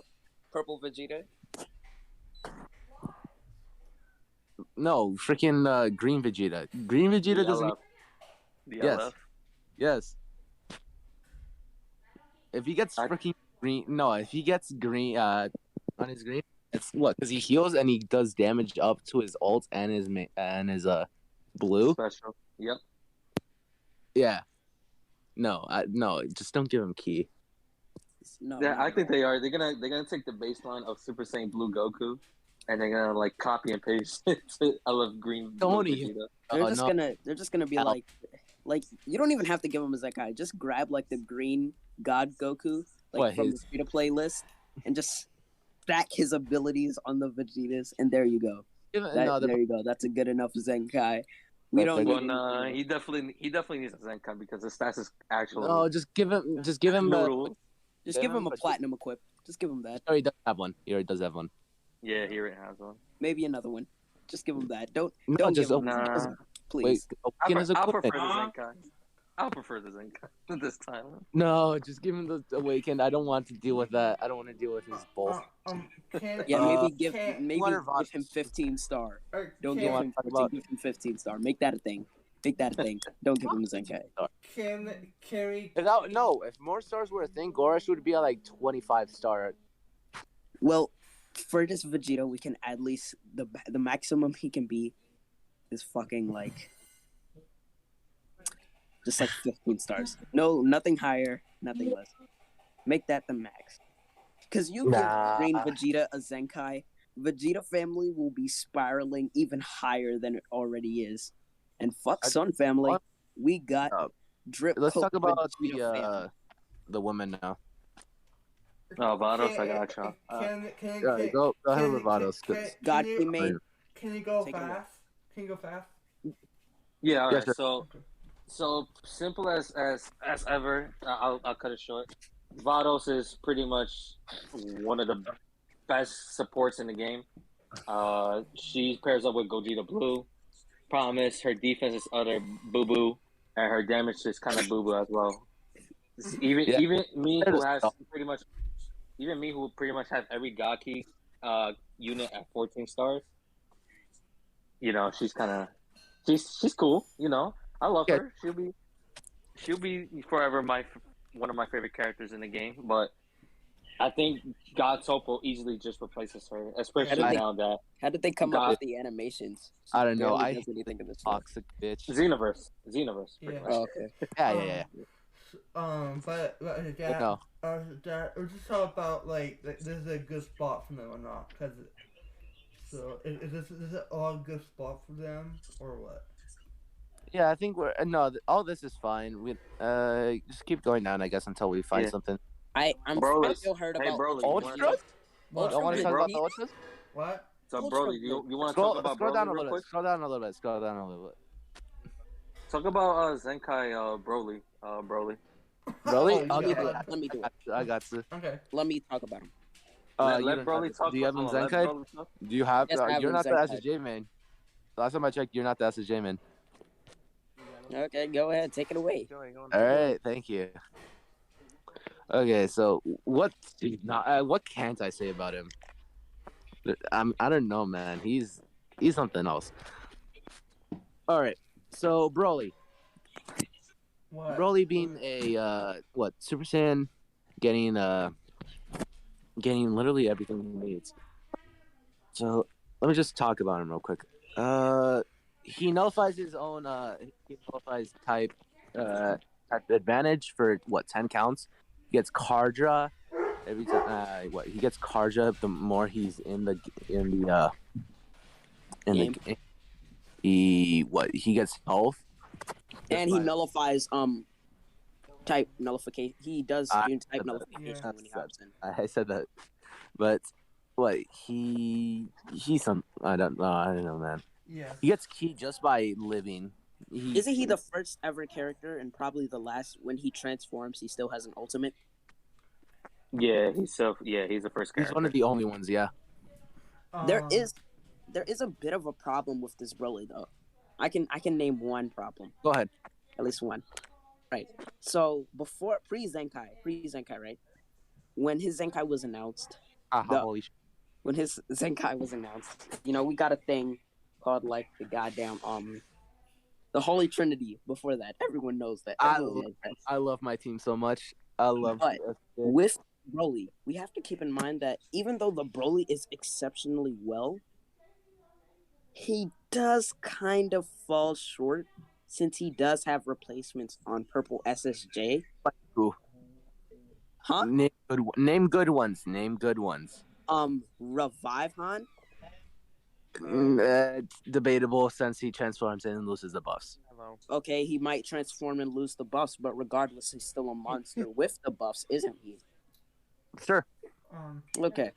[SPEAKER 2] Purple Vegeta.
[SPEAKER 5] No, freaking green Vegeta. Green Vegeta doesn't. Yes. If he gets freaking green, if he gets green on his green, it's what? Because he heals and he does damage up to his ult and his blue.
[SPEAKER 4] Special. Yep.
[SPEAKER 5] Yeah. No, just don't give him key.
[SPEAKER 2] No.
[SPEAKER 4] Yeah, I think they are. They're gonna take the baseline of Super Saiyan Blue Goku, and they're gonna like copy and paste it to I love green.
[SPEAKER 5] Tony.
[SPEAKER 2] They're just gonna be like you don't even have to give him a Zenkai. Just grab like the green God Goku from the free to play list and just stack his abilities on the Vegetas, and there you go. There you go. That's a good enough Zenkai. We don't.
[SPEAKER 4] Well, he definitely needs a Zenkai because his stats is actually.
[SPEAKER 5] No, just give him
[SPEAKER 2] Just give him a platinum equip. Just give him that.
[SPEAKER 5] Oh, he does have one. He already does have one.
[SPEAKER 4] Yeah, he already has one.
[SPEAKER 2] Maybe another one. Just give him that. Don't
[SPEAKER 5] just
[SPEAKER 2] give him please.
[SPEAKER 4] I'll prefer the Zenkai. I'll prefer the Zenkai this time.
[SPEAKER 5] No, just give him the Awakened. I don't want to deal with that. I don't want to deal with his bull.
[SPEAKER 2] Maybe give him 15 star. Don't give him 14, give him 15 star. Make that a thing. Don't give him a Zenkai.
[SPEAKER 1] Can we...
[SPEAKER 5] If more stars were a thing, Gorish would be at like 25 star.
[SPEAKER 2] Well, for this Vegeta, we can at least the maximum he can be is fucking like just like 15 stars. No, nothing higher, nothing less. Make that the max. Because you give Green Vegeta a Zenkai, Vegeta family will be spiraling even higher than it already is. And fuck Sun family, we got drip.
[SPEAKER 5] Let's talk
[SPEAKER 2] coat
[SPEAKER 5] about
[SPEAKER 2] Vegeta fan.
[SPEAKER 5] the women now.
[SPEAKER 4] Oh, Vados, I gotcha.
[SPEAKER 5] Go ahead with Vados.
[SPEAKER 2] God made.
[SPEAKER 1] Can you go
[SPEAKER 2] Take it away.
[SPEAKER 1] fast? Can you go fast?
[SPEAKER 4] Yeah, all
[SPEAKER 5] Yeah,
[SPEAKER 4] right.
[SPEAKER 5] sure.
[SPEAKER 4] So simple as ever. I'll cut it short. Vados is pretty much one of the best supports in the game. She pairs up with Gogeta Blue. Promise, her defense is utter boo boo, and her damage is kind of boo boo as well. Even
[SPEAKER 5] Yeah.
[SPEAKER 4] even me who has
[SPEAKER 5] Oh.
[SPEAKER 4] pretty much, even me who pretty much have every God Key unit at 14 stars. You know, she's kind of she's cool. You know, I love
[SPEAKER 5] Yeah.
[SPEAKER 4] her. She'll be forever one of my favorite characters in the game. But I think God Topo easily just replaces her, especially
[SPEAKER 2] How did
[SPEAKER 4] now that
[SPEAKER 2] How did they come
[SPEAKER 4] God-
[SPEAKER 2] up with the animations?
[SPEAKER 5] I don't know.
[SPEAKER 2] Barely
[SPEAKER 5] I
[SPEAKER 2] does
[SPEAKER 5] hate
[SPEAKER 2] anything in this story.
[SPEAKER 5] toxic bitch.
[SPEAKER 4] Xenoverse, pretty
[SPEAKER 1] Yeah.
[SPEAKER 4] much.
[SPEAKER 2] Oh, okay.
[SPEAKER 5] Yeah.
[SPEAKER 1] But that,
[SPEAKER 5] No.
[SPEAKER 1] that we're just talking about like this is a good spot for them or not? Cause so is this all a good spot for them or what?
[SPEAKER 5] Yeah, I think we're no. All this is fine. We just keep going down, I guess, until we find
[SPEAKER 4] Yeah.
[SPEAKER 5] something.
[SPEAKER 2] I'm
[SPEAKER 4] Broly.
[SPEAKER 2] still heard
[SPEAKER 4] Hey,
[SPEAKER 2] about
[SPEAKER 4] Broly, you
[SPEAKER 5] Ultra?
[SPEAKER 4] wanna talk-
[SPEAKER 1] What?
[SPEAKER 5] Don't want to
[SPEAKER 2] Ultra
[SPEAKER 5] talk about the
[SPEAKER 2] Vegeta?
[SPEAKER 5] ultras?
[SPEAKER 1] What?
[SPEAKER 4] So
[SPEAKER 2] Ultra
[SPEAKER 4] Broly, you want to
[SPEAKER 5] Scroll
[SPEAKER 4] talk about
[SPEAKER 5] down
[SPEAKER 4] Broly
[SPEAKER 5] a
[SPEAKER 4] real
[SPEAKER 5] little bit.
[SPEAKER 4] quick?
[SPEAKER 5] Scroll down a little bit. Scroll down a little bit.
[SPEAKER 4] Talk about Zenkai Broly.
[SPEAKER 5] Really?
[SPEAKER 1] Oh,
[SPEAKER 5] Okay.
[SPEAKER 1] yeah.
[SPEAKER 2] Let me do it.
[SPEAKER 5] I got you.
[SPEAKER 1] Okay.
[SPEAKER 2] Let me talk about him.
[SPEAKER 4] Let
[SPEAKER 5] You don't
[SPEAKER 4] Broly
[SPEAKER 5] have-
[SPEAKER 4] talk.
[SPEAKER 5] Do you have him
[SPEAKER 4] hold on, let
[SPEAKER 5] Zenkai?
[SPEAKER 4] Broly talk.
[SPEAKER 5] Do you have?
[SPEAKER 2] Yes, I have
[SPEAKER 5] You're
[SPEAKER 2] him
[SPEAKER 5] not the
[SPEAKER 2] Zenkai.
[SPEAKER 5] SSJ main. Last time I checked, you're not the SSJ main.
[SPEAKER 2] Okay, go ahead. Take it away.
[SPEAKER 5] All right, thank you. Okay, so what can't I say about him? I don't know, man. He's something else. All right, so Broly being a Super Saiyan, getting literally everything he needs. So let me just talk about him real quick. He nullifies his own type advantage for 10 counts. He gets Cardra every time. He gets Cardra the more he's in the
[SPEAKER 2] Game.
[SPEAKER 5] game. He gets health.
[SPEAKER 2] And he nullifies type nullification. He does
[SPEAKER 5] I
[SPEAKER 2] do type
[SPEAKER 5] said that.
[SPEAKER 2] nullification
[SPEAKER 1] Yeah.
[SPEAKER 2] when he hops in.
[SPEAKER 5] I said that, but he's some I don't know, man.
[SPEAKER 1] Yeah.
[SPEAKER 5] He gets key just by living.
[SPEAKER 2] Isn't he the first ever character and probably the last when he transforms? He still has an ultimate.
[SPEAKER 4] Yeah, he's the first character.
[SPEAKER 5] He's one of the only ones, yeah.
[SPEAKER 2] There is a bit of a problem with this Broly though. I can name one problem.
[SPEAKER 5] Go ahead.
[SPEAKER 2] At least one. Right. So before pre-Zenkai, right? When his Zenkai was announced,
[SPEAKER 5] Holy shit.
[SPEAKER 2] when his Zenkai was announced, we got a thing called like the goddamn the Holy Trinity. Before that, everyone knows that. Everyone knows that.
[SPEAKER 5] I love my team so much. I love
[SPEAKER 2] But with Broly, we have to keep in mind that even though the Broly is exceptionally well, he does kind of fall short since he does have replacements on Purple SSJ.
[SPEAKER 5] Who?
[SPEAKER 2] Huh?
[SPEAKER 5] Name good ones. Name good ones.
[SPEAKER 2] Revive Han.
[SPEAKER 5] It's debatable since he transforms and loses the buffs.
[SPEAKER 2] Okay, he might transform and lose the buffs, but regardless, he's still a monster with the buffs, isn't he?
[SPEAKER 5] Sure.
[SPEAKER 2] Okay.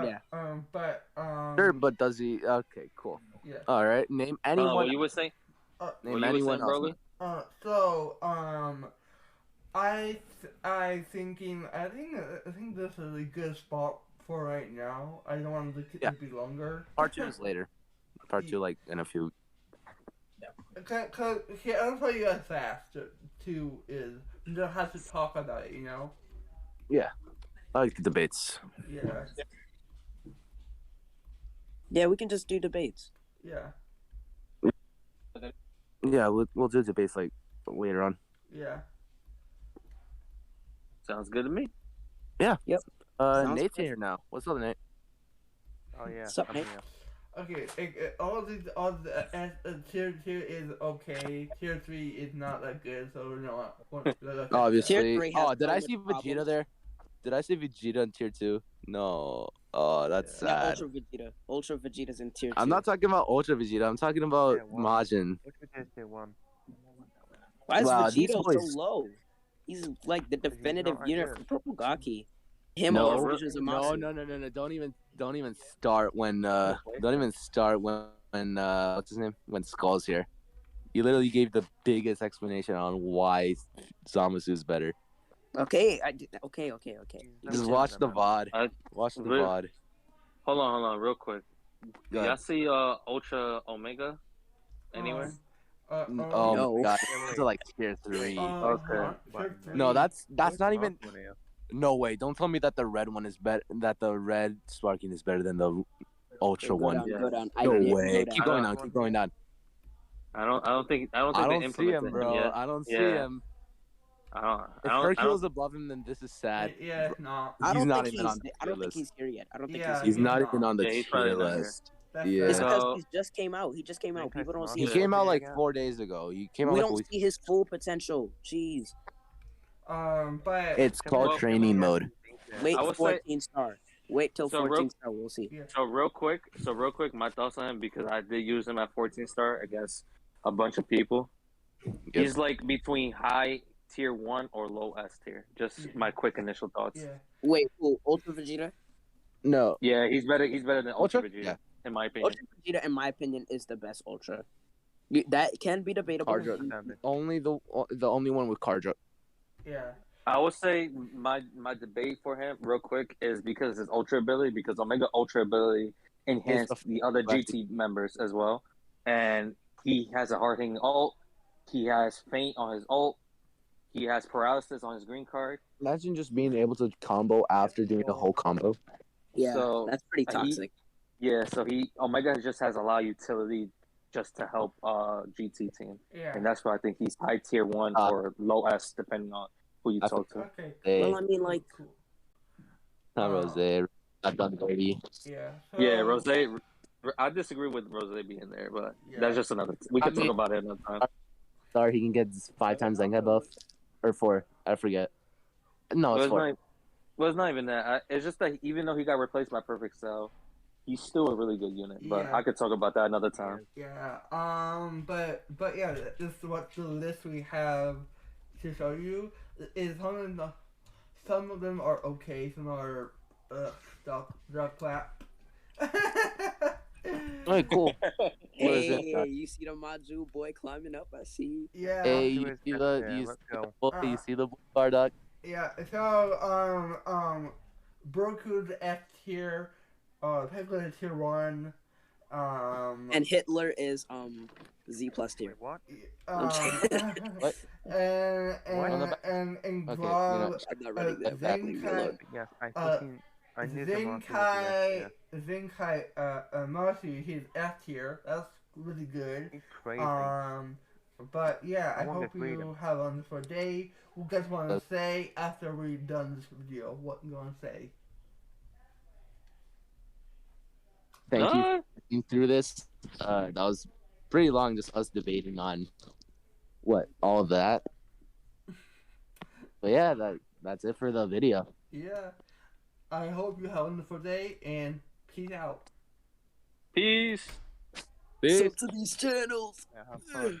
[SPEAKER 2] Yeah.
[SPEAKER 5] Sure, but does he? Okay, cool.
[SPEAKER 1] Yeah.
[SPEAKER 5] All right. Name anyone.
[SPEAKER 4] What you would say?
[SPEAKER 5] Name anyone else.
[SPEAKER 4] Broly?
[SPEAKER 1] I think this is a good spot for right now. I don't want it to be longer.
[SPEAKER 5] Part 2 is later. Part 2, like in a few.
[SPEAKER 1] Cause I'll tell you guys fast. Two is you don't have to talk about it.
[SPEAKER 5] Yeah. I like the debates.
[SPEAKER 1] Yeah.
[SPEAKER 2] Yeah, we can just do debates.
[SPEAKER 1] Yeah.
[SPEAKER 5] Yeah, we'll do debates like later on.
[SPEAKER 1] Yeah.
[SPEAKER 4] Sounds good to me.
[SPEAKER 5] Yeah.
[SPEAKER 2] Yep. Sounds
[SPEAKER 5] Nate's
[SPEAKER 2] good.
[SPEAKER 5] here now. What's up, Nate?
[SPEAKER 6] Oh yeah.
[SPEAKER 2] What's up,
[SPEAKER 6] I'm
[SPEAKER 2] Nate?
[SPEAKER 6] here.
[SPEAKER 1] Okay. All the tier 2 is okay. Tier 3 is not that good. So no.
[SPEAKER 5] Obviously.
[SPEAKER 2] Tier 3 has
[SPEAKER 5] Did I
[SPEAKER 2] so
[SPEAKER 5] see
[SPEAKER 2] much
[SPEAKER 5] Vegeta
[SPEAKER 2] problems.
[SPEAKER 5] there? Did I see Vegeta in tier 2? No. Oh, that's
[SPEAKER 2] Yeah,
[SPEAKER 5] sad.
[SPEAKER 2] Ultra Vegeta's in tier 2.
[SPEAKER 5] I'm not talking about Ultra Vegeta. I'm talking about
[SPEAKER 6] Yeah, one.
[SPEAKER 5] Majin.
[SPEAKER 6] Which would just say one?
[SPEAKER 2] Why is
[SPEAKER 5] Wow, these
[SPEAKER 2] Vegito so
[SPEAKER 5] boys.
[SPEAKER 2] low? He's like the definitive
[SPEAKER 6] not
[SPEAKER 2] unit
[SPEAKER 6] good.
[SPEAKER 2] for Purple Gaki. Him
[SPEAKER 5] No,
[SPEAKER 2] or
[SPEAKER 3] re-
[SPEAKER 2] Vision
[SPEAKER 5] no,
[SPEAKER 2] Zamasu.
[SPEAKER 5] no. Don't even start when what's his name? When Skull's here. You literally gave the biggest explanation on why Zamasu's better.
[SPEAKER 2] Okay, okay.
[SPEAKER 5] Just watch the VOD.
[SPEAKER 4] I-
[SPEAKER 5] Watch the
[SPEAKER 4] Re-
[SPEAKER 5] VOD.
[SPEAKER 4] Hold on, real quick.
[SPEAKER 5] Go
[SPEAKER 4] Y'all
[SPEAKER 5] ahead.
[SPEAKER 4] see Ultra Omega anywhere?
[SPEAKER 5] Oh
[SPEAKER 2] No.
[SPEAKER 5] my god,
[SPEAKER 6] Yeah,
[SPEAKER 5] it's like tier 3.
[SPEAKER 4] Okay.
[SPEAKER 5] No, that's not even. No way! Don't tell me that the red one is better. That the red Sparking is better than the Ultra
[SPEAKER 2] Go
[SPEAKER 5] one.
[SPEAKER 2] down,
[SPEAKER 4] Yeah.
[SPEAKER 2] go down.
[SPEAKER 5] No
[SPEAKER 2] I
[SPEAKER 5] way!
[SPEAKER 2] go
[SPEAKER 5] Keep
[SPEAKER 2] down.
[SPEAKER 5] going down. Keep going down.
[SPEAKER 4] I don't think
[SPEAKER 5] I
[SPEAKER 4] they
[SPEAKER 5] don't see him,
[SPEAKER 4] implemented
[SPEAKER 5] bro.
[SPEAKER 4] yet.
[SPEAKER 5] I don't see
[SPEAKER 4] Yeah.
[SPEAKER 5] him.
[SPEAKER 4] I
[SPEAKER 5] If Hercule's above him, then this is sad.
[SPEAKER 1] Yeah, no.
[SPEAKER 2] I
[SPEAKER 5] He's
[SPEAKER 2] don't
[SPEAKER 5] not
[SPEAKER 2] think
[SPEAKER 5] even on the
[SPEAKER 2] I don't
[SPEAKER 5] tier
[SPEAKER 2] think he's
[SPEAKER 5] list.
[SPEAKER 2] here yet. I don't think
[SPEAKER 1] Yeah,
[SPEAKER 2] he's
[SPEAKER 5] He's
[SPEAKER 2] here.
[SPEAKER 5] not
[SPEAKER 1] no.
[SPEAKER 5] even on the
[SPEAKER 4] Yeah, he's
[SPEAKER 5] tier
[SPEAKER 4] probably not here.
[SPEAKER 5] list.
[SPEAKER 1] That's
[SPEAKER 5] Yeah.
[SPEAKER 2] It's
[SPEAKER 1] sad.
[SPEAKER 2] because
[SPEAKER 4] So-
[SPEAKER 2] he just came out. He just came out. People don't see
[SPEAKER 5] He
[SPEAKER 2] his
[SPEAKER 5] came out like
[SPEAKER 6] Yeah.
[SPEAKER 5] 4 days ago. He came out
[SPEAKER 2] We
[SPEAKER 5] like a
[SPEAKER 2] don't
[SPEAKER 5] week.
[SPEAKER 2] see his full potential. Jeez.
[SPEAKER 1] But
[SPEAKER 5] It's called
[SPEAKER 4] Well,
[SPEAKER 5] training mode.
[SPEAKER 2] Wait
[SPEAKER 4] I
[SPEAKER 2] till
[SPEAKER 4] would say-
[SPEAKER 2] 14 star. Wait till
[SPEAKER 4] So
[SPEAKER 2] 14 star. We'll see.
[SPEAKER 1] yeah.
[SPEAKER 4] So real quick, my thoughts on him because I did use him at 14 star against a bunch of people.
[SPEAKER 5] Yep.
[SPEAKER 4] He's like between high tier 1 or low S tier. Just my quick initial thoughts.
[SPEAKER 1] Yeah.
[SPEAKER 2] Wait, who? Ultra Vegeta?
[SPEAKER 5] No,
[SPEAKER 4] Yeah, he's better. He's better than Ultra
[SPEAKER 5] Ultra?
[SPEAKER 4] Vegeta,
[SPEAKER 5] Yeah.
[SPEAKER 4] in my opinion.
[SPEAKER 2] Ultra Vegeta, in my opinion, is the best Ultra. That can be debatable.
[SPEAKER 5] Cardra. Only the only one with Cardra.
[SPEAKER 1] Yeah.
[SPEAKER 4] I would say my debate for him, real quick, is because his Ultra ability, because Omega Ultra ability enhanced
[SPEAKER 5] It's a-
[SPEAKER 4] the other GT members as well, and he has a hard hitting ult. He has feint on his ult. He has paralysis on his green card.
[SPEAKER 5] Imagine just being able to combo after doing a whole combo.
[SPEAKER 2] Yeah,
[SPEAKER 4] So,
[SPEAKER 2] that's pretty toxic.
[SPEAKER 4] Yeah, so Omega just has a lot of utility just to help GT team,
[SPEAKER 1] Yeah.
[SPEAKER 4] and that's why I think he's high tier 1 or low S depending on who you talk to.
[SPEAKER 1] Okay.
[SPEAKER 5] Hey,
[SPEAKER 2] Well, I mean, like,
[SPEAKER 1] Cool.
[SPEAKER 5] not Rose. I've done dirty.
[SPEAKER 1] Yeah.
[SPEAKER 4] Yeah,
[SPEAKER 1] So-
[SPEAKER 4] Rose. I disagree with Rose being there, but
[SPEAKER 1] Yeah.
[SPEAKER 4] that's just another. We can
[SPEAKER 5] I mean-
[SPEAKER 4] talk about it another time.
[SPEAKER 5] Sorry, he can get 5 times Zenkai buff. Or 4. I forget. No,
[SPEAKER 4] Well,
[SPEAKER 5] it's 4.
[SPEAKER 4] it's not even that. It's just that even though he got replaced by Perfect Cell, he's still a really good unit. But
[SPEAKER 1] Yeah.
[SPEAKER 4] I could talk about that another time.
[SPEAKER 1] Yeah. But yeah, this is what the list we have to show you is some of them are okay, some are dog clap.
[SPEAKER 5] Okay, cool.
[SPEAKER 2] hey, you see the Maju boy climbing up? I see.
[SPEAKER 1] Yeah.
[SPEAKER 5] Hey,
[SPEAKER 6] He
[SPEAKER 5] you
[SPEAKER 6] was
[SPEAKER 5] see
[SPEAKER 6] good
[SPEAKER 5] the
[SPEAKER 6] there,
[SPEAKER 5] you
[SPEAKER 6] let's
[SPEAKER 5] see the
[SPEAKER 6] go.
[SPEAKER 5] bull- you see the Bardock?
[SPEAKER 1] Yeah. So Broku's F tier, Peggle is tier 1.
[SPEAKER 2] And Hitler is Z plus tier.
[SPEAKER 6] Wait, what?
[SPEAKER 5] What?
[SPEAKER 1] And
[SPEAKER 5] Okay,
[SPEAKER 1] Glove,
[SPEAKER 2] I'm not running that back. Leave me alone.
[SPEAKER 6] Yes, I knew the monster was
[SPEAKER 1] Zenkai, Marcy, he's F tier. That's really good.
[SPEAKER 6] He's crazy.
[SPEAKER 1] But yeah, I
[SPEAKER 6] I wanna
[SPEAKER 1] hope
[SPEAKER 6] breed
[SPEAKER 1] you
[SPEAKER 6] him.
[SPEAKER 1] have a wonderful day. What you guys want to say after we've done this video? What you want to say?
[SPEAKER 5] Thank you for getting through this. That was pretty long, just us debating on all of that. But yeah, that's it for the video.
[SPEAKER 1] Yeah. I hope you have a wonderful day and peace out.
[SPEAKER 4] Peace.
[SPEAKER 5] Peace.
[SPEAKER 2] Sub to these channels.
[SPEAKER 6] Yeah, have fun.